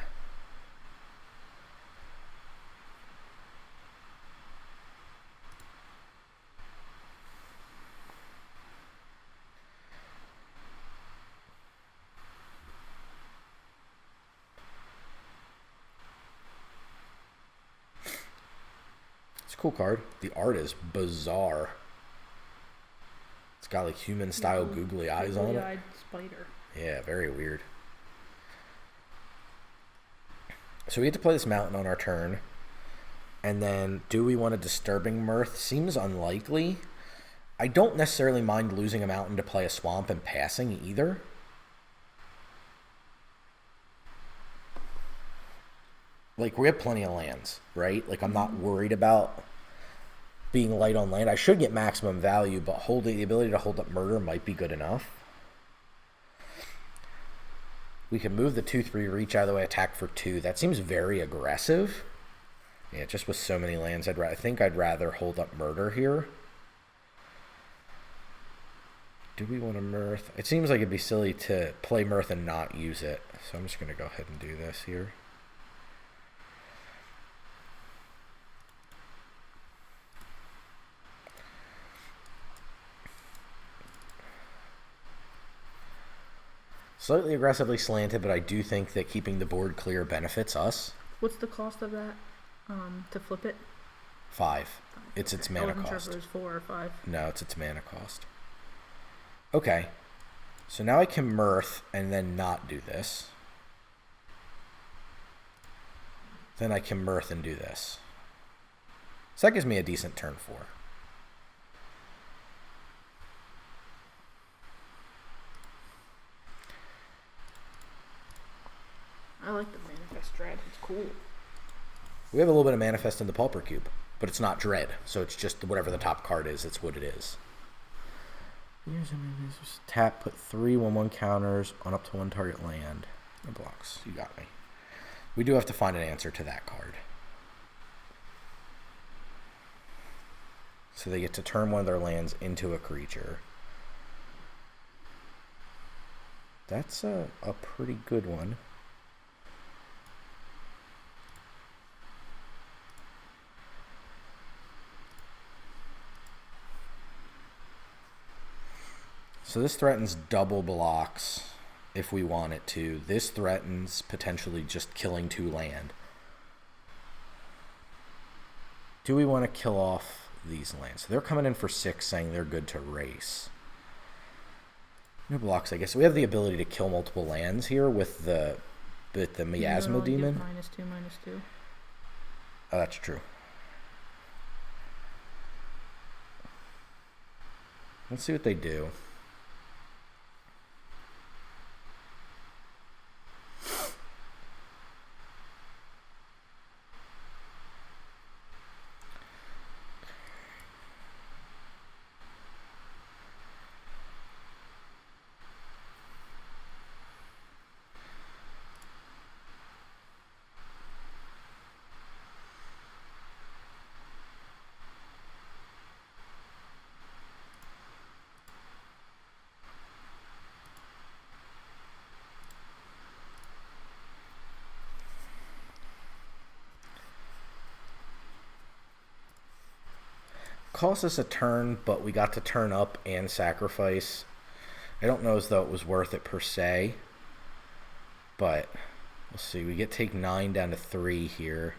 It's a cool card. The art is bizarre. It's got like human style googly eyes on it. Googly-eyed spider. Yeah, very weird. So we get to play this mountain on our turn. And then, do we want a Disturbing Mirth? Seems unlikely. I don't necessarily mind losing a mountain to play a swamp and passing either. Like, we have plenty of lands, right? Like, I'm not worried about being light on land. I should get maximum value, but the ability to hold up Murder might be good enough. We can move the 2/3 reach out of the way, attack for 2. That seems very aggressive. Yeah, just with so many lands, I think I'd rather hold up Murder here. Do we want a Mirth? It seems like it'd be silly to play Mirth and not use it. So I'm just going to go ahead and do this here. Slightly aggressively slanted, but I do think that keeping the board clear benefits us. What's the cost of that to flip it? 5. It's its mana I wasn't cost. sure if it was 4 or 5. No, it's its mana cost. Okay. So now I can Mirth and then not do this. Then I can Mirth and do this. So that gives me a decent turn 4. I like the Manifest Dread. It's cool. We have a little bit of Manifest in the Pauper Cube, but it's not Dread, so it's just whatever the top card is, it's what it is. Tap, put 3 1/1 counters on up to 1 target land. No blocks. You got me. We do have to find an answer to that card. So they get to turn one of their lands into a creature. That's a pretty good one. So this threatens double blocks if we want it to. This threatens potentially just killing 2 land. Do we want to kill off these lands? So they're coming in for 6, saying they're good to race. No blocks, I guess. We have the ability to kill multiple lands here with the Miasma Demon. -2/-2. Oh, that's true. Let's see what they do. Cost us a turn, but we got to turn up and sacrifice. I don't know as though it was worth it per se, but we'll see. We get take 9 down to 3 here.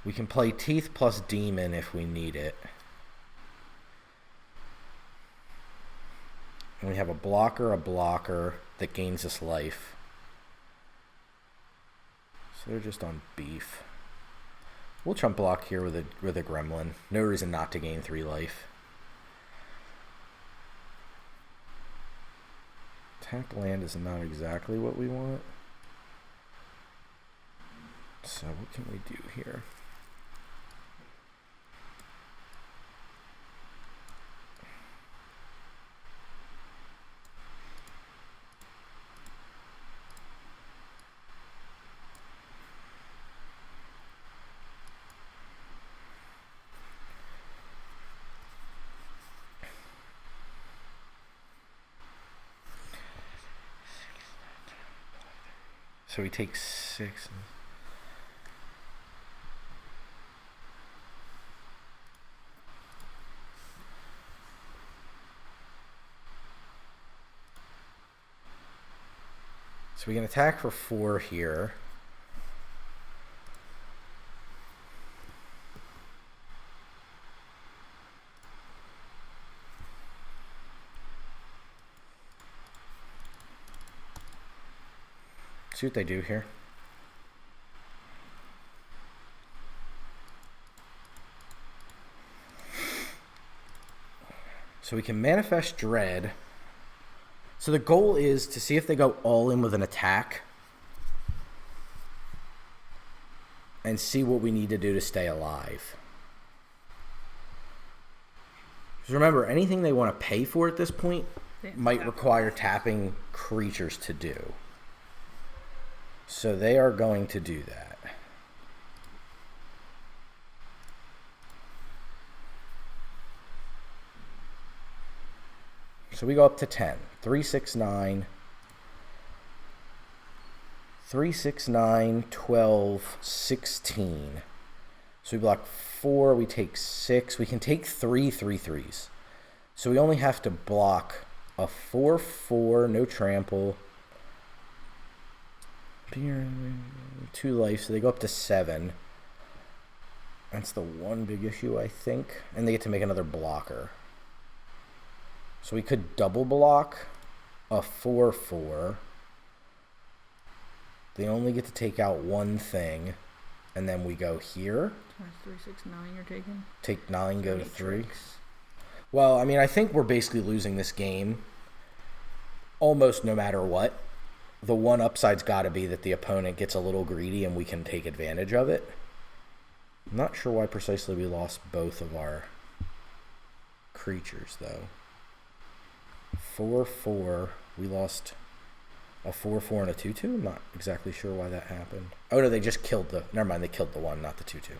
We can play Teeth plus Demon if we need it. And we have a blocker that gains us life. So they're just on beef. We'll chump block here with a Gremlin. No reason not to gain 3 life. Tap land is not exactly what we want. So what can we do here? So we take 6. So we can attack for 4 here. See what they do here. So we can manifest Dread. So the goal is to see if they go all in with an attack and see what we need to do to stay alive. Because remember, anything they want to pay for at this point might require tapping creatures to do. So they are going to do that. So we go up to 10. 3, 6, 9. 3, 6, 9, 12, 16. So we block 4, we take 6. We can take 3 3/3s. So we only have to block a 4/4, no trample. 2 life, so they go up to 7. That's the one big issue, I think. And they get to make another blocker. So we could double block a 4/4. They only get to take out one thing. And then we go here. So that's 3, 6, 9 you're taking? Take 9, go to 3. Tricks. Well, I mean, I think we're basically losing this game almost no matter what. The one upside's got to be that the opponent gets a little greedy and we can take advantage of it. I'm not sure why precisely we lost both of our creatures, though. 4/4. We lost a 4/4 and a 2/2. I'm not exactly sure why that happened. Oh, no, they just killed the... Never mind, they killed the 1, not the 2/2.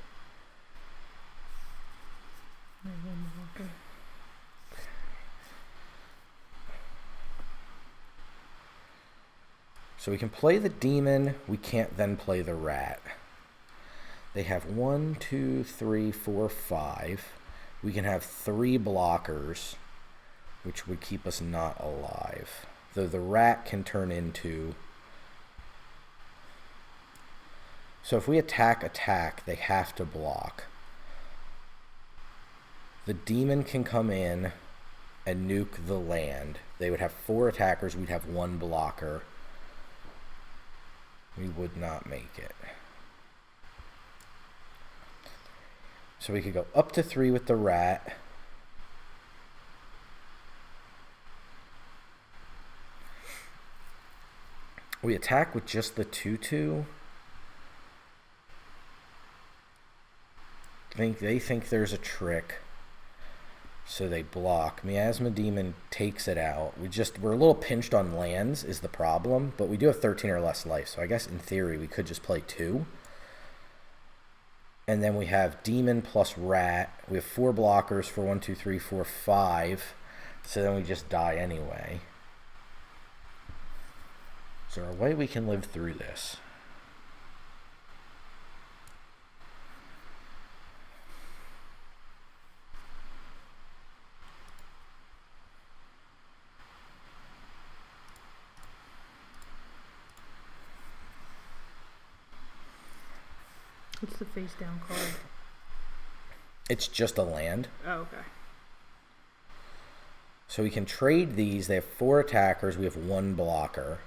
So we can play the demon. We can't then play the rat. They have 1, 2, 3, 4, 5. We can have 3 blockers, which would keep us not alive. Though the rat can turn into... So if we attack, they have to block. The demon can come in and nuke the land. They would have 4 attackers. We'd have 1 blocker. We would not make it. So we could go up to 3 with the rat. We attack with just the 2/2. They think there's a trick. So they block. Miasma Demon takes it out. We're a little pinched on lands is the problem, but we do have 13 or less life. So I guess in theory we could just play 2. And then we have Demon plus Rat. We have 4 blockers for 1, 2, 3, 4, 5. So then we just die anyway. Is there a way we can live through this? What's the face down card? It's just a land. Oh, okay. So we can trade these. They have 4 attackers. We have 1 blocker.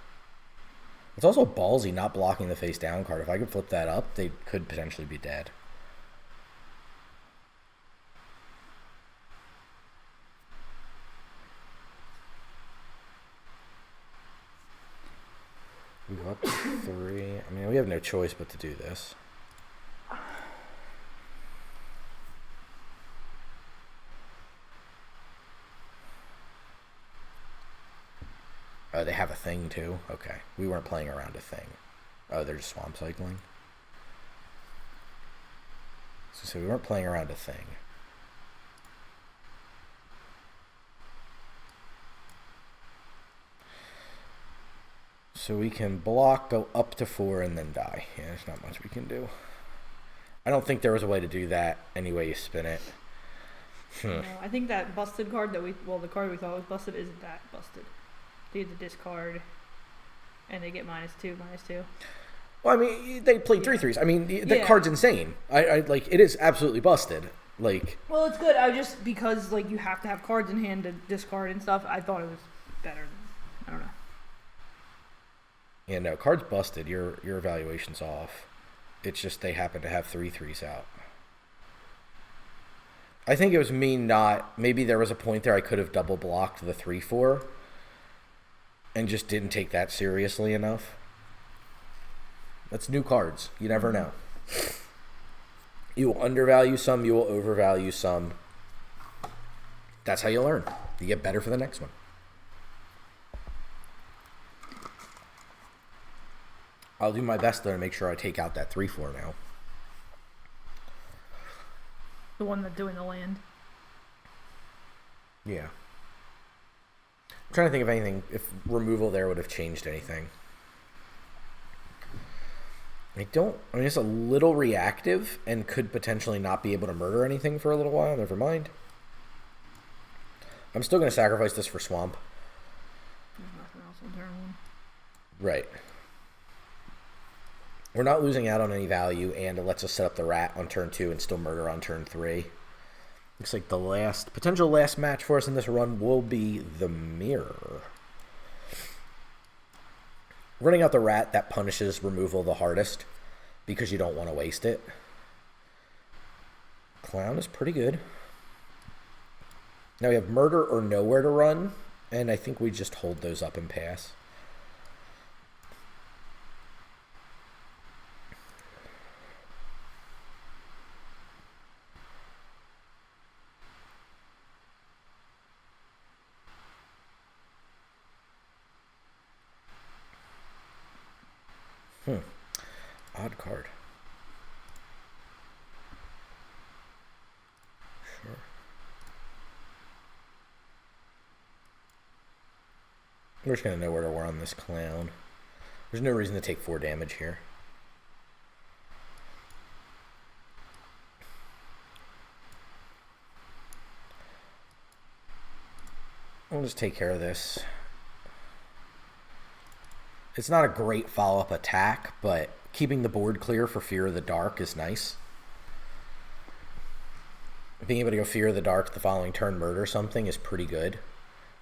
It's also ballsy not blocking the face down card. If I could flip that up, they could potentially be dead. We go up to 3. I mean, we have no choice but to do this. Oh, they have a thing too? Okay. We weren't playing around a thing. Oh, they're just swamp cycling? So we weren't playing around a thing. So we can block, go up to 4, and then die. Yeah, there's not much we can do. I don't think there was a way to do that any way you spin it. No, I think that busted card that the card we thought was busted isn't that busted. They get to discard, and they get -2. Well, I mean, they played 3/3s. I mean, that card's insane. I like it is absolutely busted. Like, well, it's good. I just because like you have to have cards in hand to discard and stuff. I thought it was better. I don't know. Yeah, no, card's busted. Your evaluation's off. It's just they happen to have 3/3s out. I think it was me not. Maybe there was a point there I could have double blocked the 3/4 and just didn't take that seriously enough. That's new cards. You never know. You will undervalue some, you will overvalue some. That's how you learn. You get better for the next one. I'll do my best though to make sure I take out that 3/4 now. The one that's doing the land. Yeah. I'm trying to think of anything, if removal there would have changed anything. I mean, it's a little reactive and could potentially not be able to murder anything for a little while. Never mind. I'm still going to sacrifice this for swamp. There's nothing else on turn 1. Right. We're not losing out on any value, and it lets us set up the rat on turn 2 and still murder on turn 3. Looks like the potential last match for us in this run will be the mirror. Running out the rat, that punishes removal the hardest because you don't want to waste it. Clown is pretty good. Now we have murder or nowhere to run, and I think we just hold those up and pass. Odd card. Sure. We're just going to know where to run this clown. There's no reason to take 4 damage here. We'll just take care of this. It's not a great follow-up attack, but keeping the board clear for Fear of the Dark is nice. Being able to go Fear of the Dark the following turn, murder something is pretty good.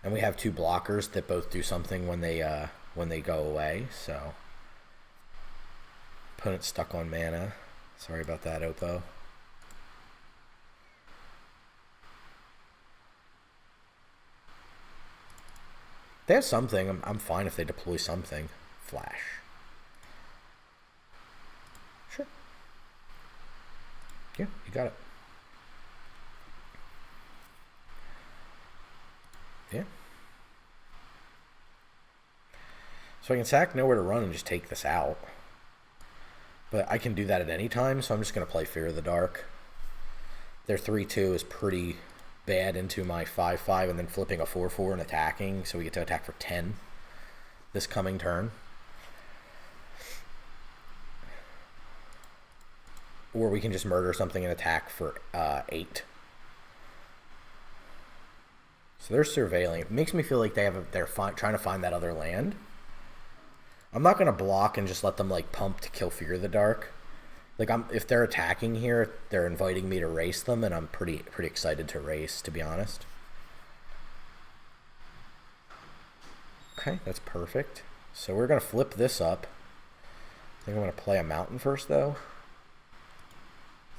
And we have 2 blockers that both do something when they go away, so. Opponent's stuck on mana. Sorry about that, Oppo. They have something. I'm fine if they deploy something. Flash. Sure. Yeah, you got it. Yeah. So I can sack Nowhere to Run and just take this out. But I can do that at any time, so I'm just going to play Fear of the Dark. Their 3/2 is pretty bad into my 5/5 and then flipping a 4/4 and attacking, so we get to attack for 10 this coming turn. Or we can just murder something and attack for 8. So they're surveilling. It makes me feel like they're trying to find that other land. I'm not going to block and just let them like pump to kill Fear of the Dark. Like if they're attacking here, they're inviting me to race them, and I'm pretty excited to race, to be honest. Okay, that's perfect. So we're going to flip this up. I think I'm going to play a mountain first, though.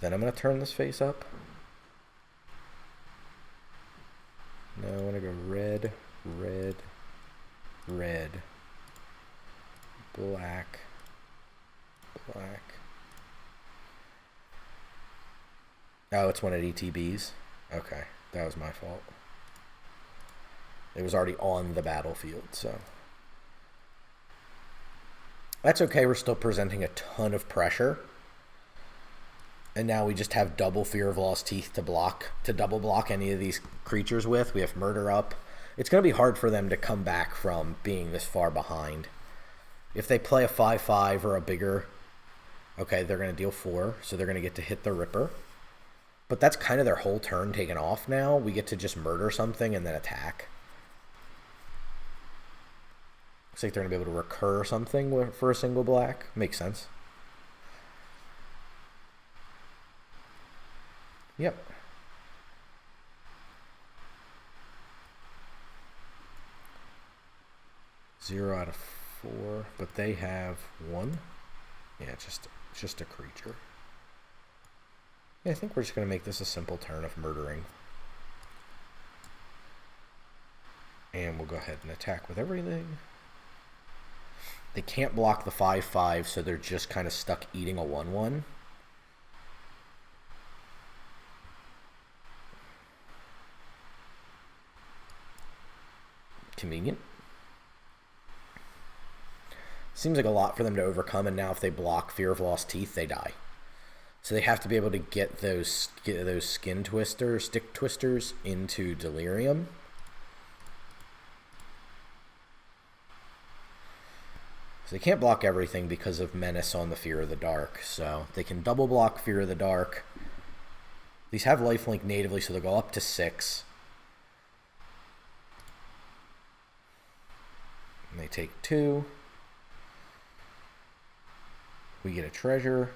Then I'm going to turn this face up. No, I want to go red, red, red, black, black. Oh, it's one at ETBs? Okay, that was my fault. It was already on the battlefield, so. That's okay, we're still presenting a ton of pressure. And now we just have double Fear of Lost Teeth to double block any of these creatures with. We have Murder up. It's going to be hard for them to come back from being this far behind. If they play a 5/5 or a bigger, okay, they're going to deal 4, so they're going to get to hit the Ripper. But that's kind of their whole turn taken off now. We get to just murder something and then attack. Looks like they're going to be able to recur something for a single black. Makes sense. Yep. Zero out of 4, but they have 1. Yeah, just a creature. Yeah, I think we're just going to make this a simple turn of murdering. And we'll go ahead and attack with everything. They can't block the 5/5, so they're just kind of stuck eating a 1/1. Convenient. Seems like a lot for them to overcome, and now if they block Fear of Lost Teeth, they die. So they have to be able to get those stick twisters into Delirium. So they can't block everything because of Menace on the Fear of the Dark. So they can double block Fear of the Dark. These have lifelink natively, so they'll go up to 6. And they take 2. We get a treasure.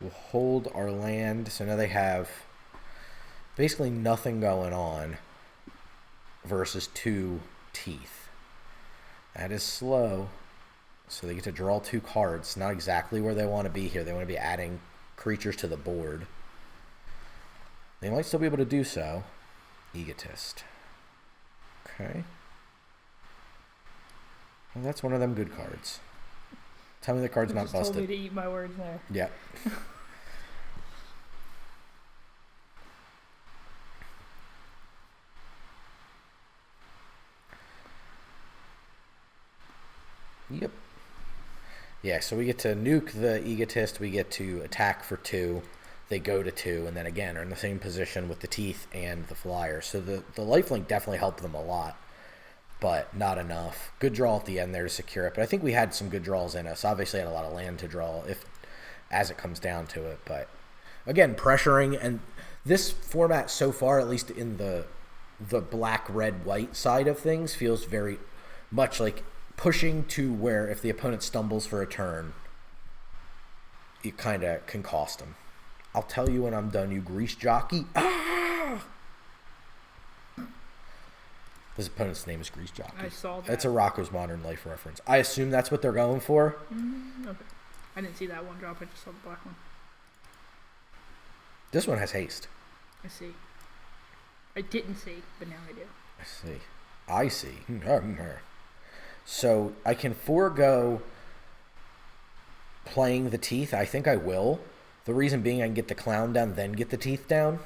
We'll hold our land. So now they have basically nothing going on versus 2 teeth. That is slow. So they get to draw 2 cards. Not exactly where they want to be here. They want to be adding creatures to the board. They might still be able to do so. Egotist. Okay. Well, that's one of them good cards. Tell me the card's not busted. Told me to eat my words there. Yeah. Yep. Yeah, so we get to nuke the Egotist. We get to attack for 2. They go to 2, and then again are in the same position with the teeth and the flyer. So the lifelink definitely helped them a lot, but not enough. Good draw at the end there to secure it, but I think we had some good draws in us. Obviously had a lot of land to draw as it comes down to it, but again, pressuring, and this format so far, at least in the black, red, white side of things, feels very much like pushing to where if the opponent stumbles for a turn, it kind of can cost them. I'll tell you when I'm done, you grease jockey. Ah! His opponent's name is Grease Jockey. I saw that. That's a Rocco's Modern Life reference. I assume that's what they're going for. Okay. I didn't see that one drop. I just saw the black one. This one has haste. I see. I didn't see, but now I do. I see. So I can forego playing the teeth. I think I will. The reason being I can get the clown down, then get the teeth down.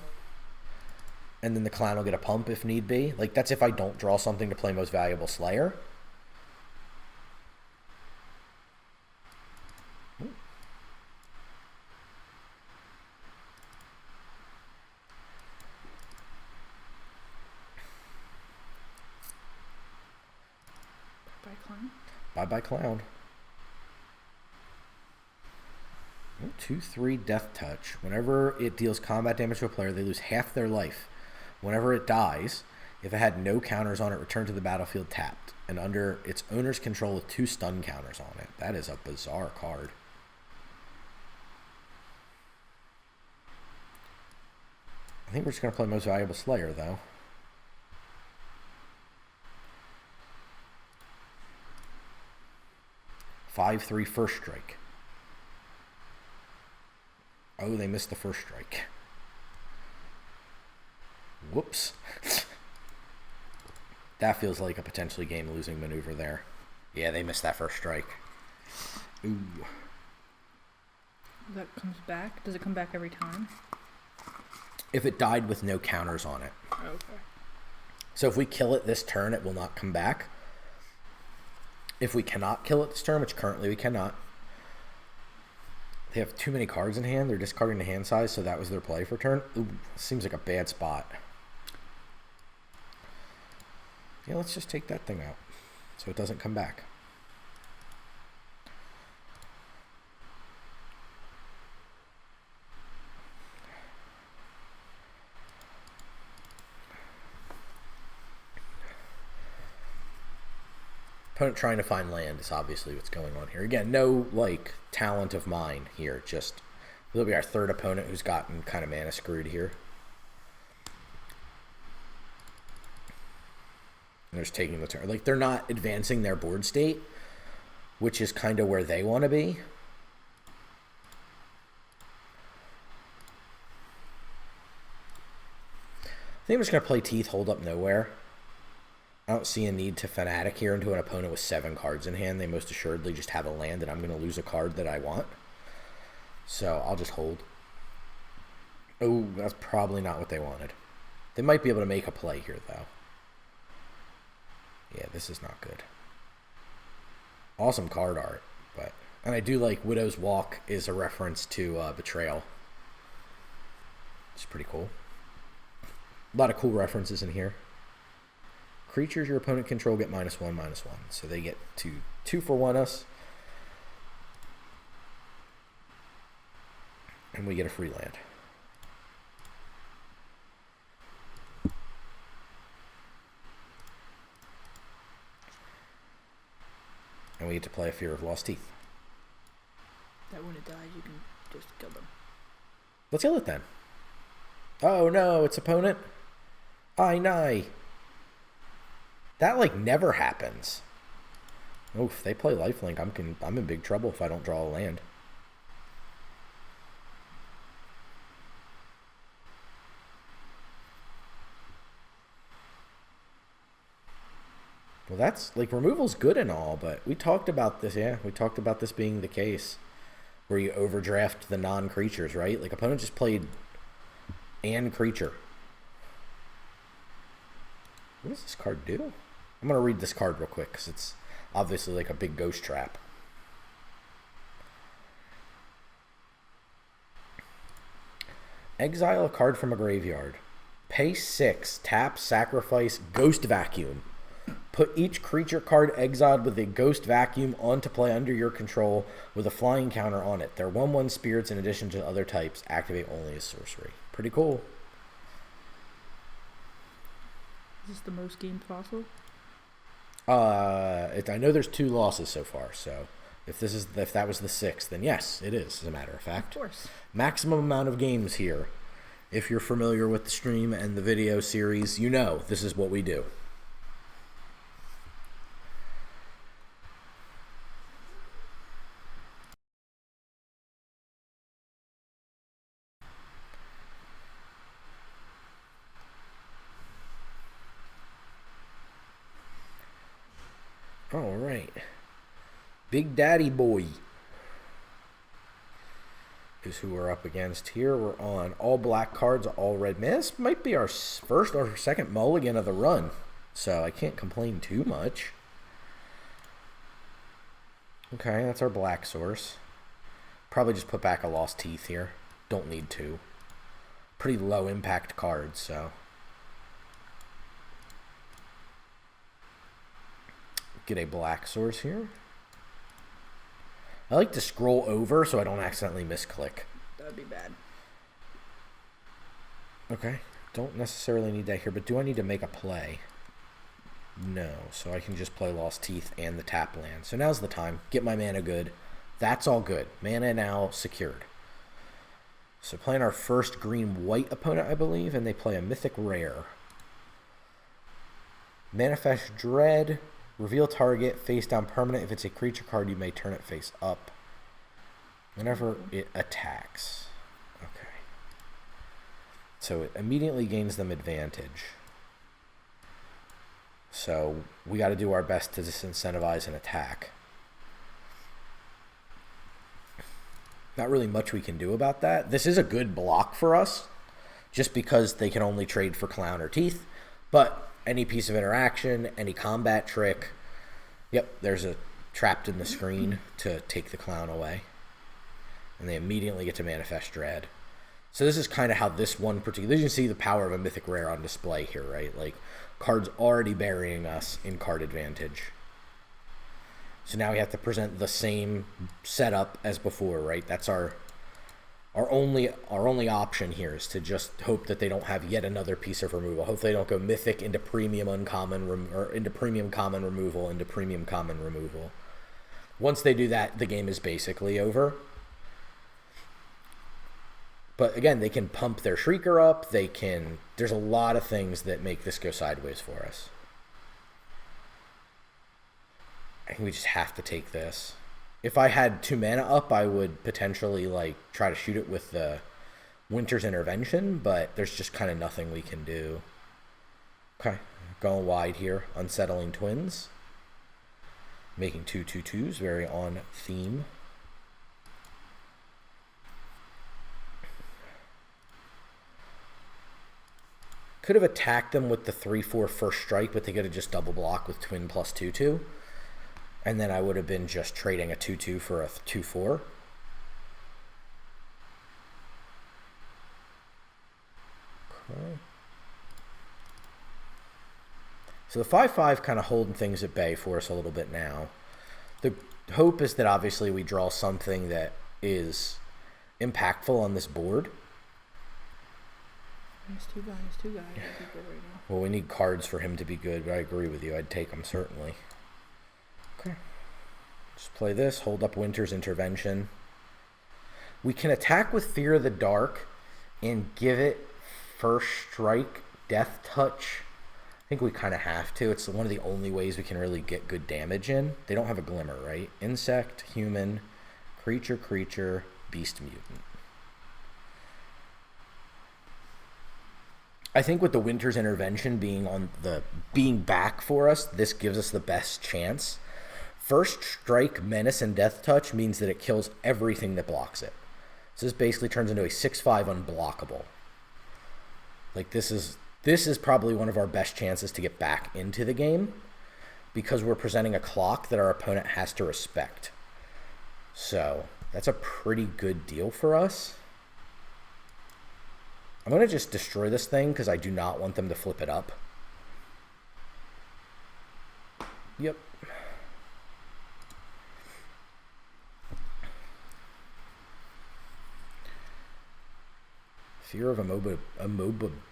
And then the clown will get a pump if need be. Like, that's if I don't draw something to play Most Valuable Slayer. Ooh. Bye, clown. Bye-bye, clown. 2/3 Death Touch. Whenever it deals combat damage to a player, they lose half their life. Whenever it dies, if it had no counters on it, return to the battlefield tapped and under its owner's control with 2 stun counters on it. That is a bizarre card. I think we're just going to play Most Valuable Slayer, though. Five-3 first strike. Oh, they missed the first strike. Whoops. That feels like a potentially game-losing maneuver there. Yeah, they missed that first strike. Ooh. That comes back? Does it come back every time? If it died with no counters on it. Okay. So if we kill it this turn, it will not come back. If we cannot kill it this turn, which currently we cannot, they have too many cards in hand. They're discarding the hand size, so that was their play for turn. Ooh, seems like a bad spot. Yeah, let's just take that thing out so it doesn't come back. Opponent trying to find land is obviously what's going on here. Again, no, like, talent of mine here. Just, it'll be our third opponent who's gotten kind of mana screwed here. And they're just taking the turn. Like, they're not advancing their board state, which is kind of where they want to be. I think I'm just going to play Teeth, hold up nowhere. I don't see a need to Fanatic here into an opponent with 7 cards in hand. They most assuredly just have a land, and I'm going to lose a card that I want. So I'll just hold. Oh, that's probably not what they wanted. They might be able to make a play here, though. Yeah, this is not good. Awesome card art, but... And I do like Widow's Walk is a reference to Betrayal. It's pretty cool. A lot of cool references in here. Creatures your opponent control get -1/-1. So they get to 2-for-1 us. And we get a free land. And we get to play a Fear of Lost Teeth. That when it dies, you can just kill them. Let's kill it then. Oh no, it's opponent. I nigh. That like never happens. Oh, if they play lifelink, I'm in big trouble if I don't draw a land. Well, that's like removal's good and all, but we talked about this. Yeah, we talked about this being the case where you overdraft the non-creatures, right? Like opponent just played and creature. What does this card do? I'm going to read this card real quick because it's obviously like a big ghost trap. Exile a card from a graveyard. Pay 6, tap, sacrifice, ghost vacuum. Put each creature card exiled with a ghost vacuum onto play under your control with a flying counter on it. They're 1/1 spirits in addition to other types. Activate only as sorcery. Pretty cool. Is this the most games possible? I know there's 2 losses so far, so if that was the 6th, then yes, it is, as a matter of fact. Of course. Maximum amount of games here. If you're familiar with the stream and the video series, you know this is what we do. All right. Big Daddy Boy is who we're up against here. We're on all black cards, all red. Man, this might be our first or second mulligan of the run, so I can't complain too much. Okay, that's our black source. Probably just put back a Lost Teeth here. Don't need to. Pretty low impact cards, so... Get a black source here. I like to scroll over so I don't accidentally misclick. That would be bad. Okay. Don't necessarily need that here, but do I need to make a play? No. So I can just play Lost Teeth and the tap land. So now's the time. Get my mana good. That's all good. Mana now secured. So playing our first green-white opponent, I believe, and they play a Mythic Rare. Manifest Dread. Reveal target, face down permanent. If it's a creature card, you may turn it face up whenever it attacks. Okay. So it immediately gains them advantage. So we got to do our best to disincentivize an attack. Not really much we can do about that. This is a good block for us, just because they can only trade for Clown or Teeth. But any piece of interaction, any combat trick. Yep, there's a trapped in the screen to take the Clown away. And they immediately get to Manifest Dread. So this is kind of how this one particular... You can see the power of a Mythic Rare on display here, right? Like, cards already burying us in card advantage. So now we have to present the same setup as before, right? That's our Our only option here is to just hope that they don't have yet another piece of removal. Hopefully they don't go mythic into premium uncommon or into premium common removal into premium common removal. Once they do that, the game is basically over. But again, they can pump their Shrieker up. There's a lot of things that make this go sideways for us. I think we just have to take this. If I had 2 mana up, I would potentially try to shoot it with the Winter's Intervention, but there's just kind of nothing we can do. Okay, going wide here. Unsettling Twins. Making 2/2/2s, very on theme. Could have attacked them with the 3/4 first strike, but they could have just double blocked with Twin plus 2/2. And then I would have been just trading a 2/2 for a 2/4. Okay. So the 5/5 kind of holding things at bay for us a little bit now. The hope is that obviously we draw something that is impactful on this board. He's too good right now. Well, we need cards for him to be good, but I agree with you. I'd take him, certainly. Okay. Just play this, hold up Winter's Intervention. We can attack with Fear of the Dark and give it first strike, Death Touch. I think we kind of have to. It's one of the only ways we can really get good damage in. They don't have a Glimmer, right? Insect, human, creature, beast, mutant. I think with the Winter's Intervention being back for us, this gives us the best chance. First strike, menace, and death touch means that it kills everything that blocks it. So this basically turns into a 6/5 unblockable. This is probably one of our best chances to get back into the game because we're presenting a clock that our opponent has to respect. So that's a pretty good deal for us. I'm going to just destroy this thing because I do not want them to flip it up. Yep. Fear of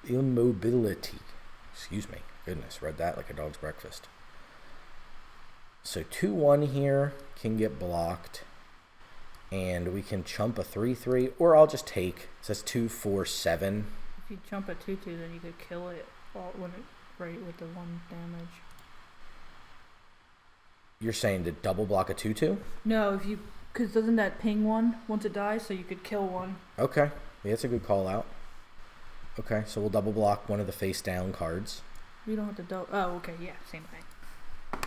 immobility. Excuse me. Goodness, read that like a dog's breakfast. So 2/1 here can get blocked. And we can chump a 3/3, or I'll just take. It says 2, 4, 7. If you chump a 2/2, then you could kill it right with the 1 damage. You're saying to double block a 2/2? No, because doesn't that ping 1 once it dies, so you could kill 1. Okay, yeah, that's a good call out. Okay, so we'll double block one of the face down cards. You don't have to double. Oh, okay, yeah, same thing.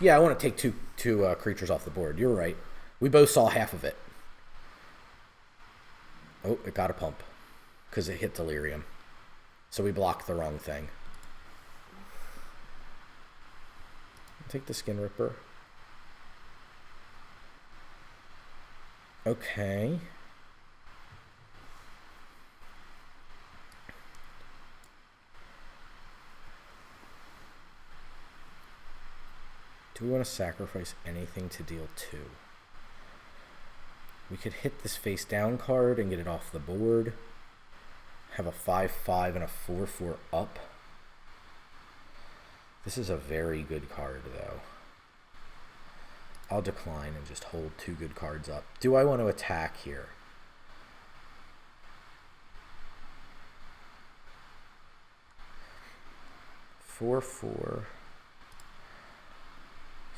Yeah, I want to take two creatures off the board. You're right. We both saw half of it. Oh, it got a pump because it hit Delirium. So we blocked the wrong thing. Take the Skin Ripper. Okay. Do we want to sacrifice anything to deal 2? We could hit this face down card and get it off the board. Have a 5/5 and a 4/4 up. This is a very good card, though. I'll decline and just hold 2 good cards up. Do I want to attack here? Four, 4.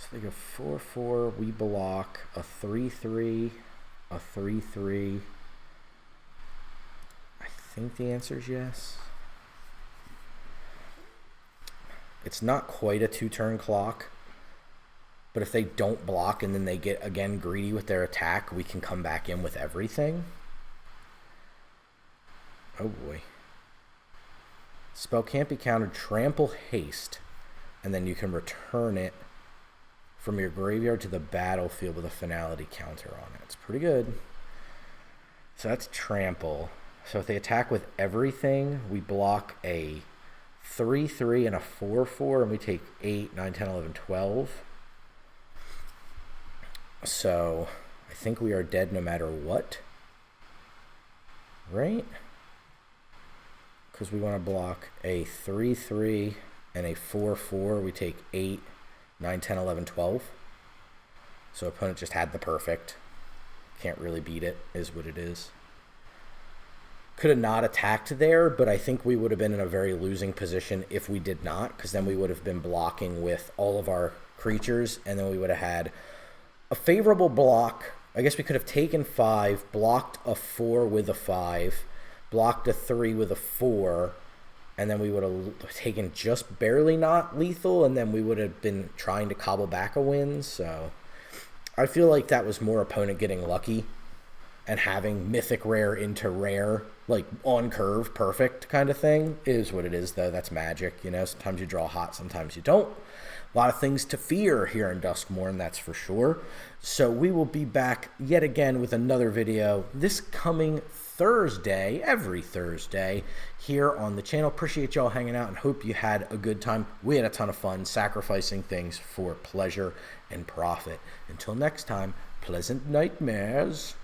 So they go 4/4. We block a 3/3. A 3/3. I think the answer is yes. It's not quite a 2-turn clock, but if they don't block and then they get again greedy with their attack, we can come back in with everything. Oh boy. Spell can't be countered. Trample haste, and then you can return it from your graveyard to the battlefield with a finality counter on it. It's pretty good. So that's trample. So if they attack with everything, we block a 3/3 and a 4/4, and we take 8, 9, 10, 11, 12. So I think we are dead no matter what. right? Because we want to block a 3/3 and a 4/4. We take 8, 9, 10, 11, 12. So opponent just had the perfect. Can't really beat it, is what it is. Could have not attacked there, but I think we would have been in a very losing position if we did not, because then we would have been blocking with all of our creatures, and then we would have had a favorable block. I guess we could have taken 5, blocked a 4 with a 5, blocked a 3 with a 4, and then we would have taken just barely not lethal, and then we would have been trying to cobble back a win. So I feel like that was more opponent getting lucky and having mythic rare into rare, like on curve, perfect kind of thing. Is what it is, though. That's Magic, you know. Sometimes you draw hot, sometimes you don't. A lot of things to fear here in Duskmourn, that's for sure. So we will be back yet again with another video this coming Thursday, every Thursday, here on the channel. Appreciate y'all hanging out and hope you had a good time. We had a ton of fun sacrificing things for pleasure and profit. Until next time, pleasant nightmares.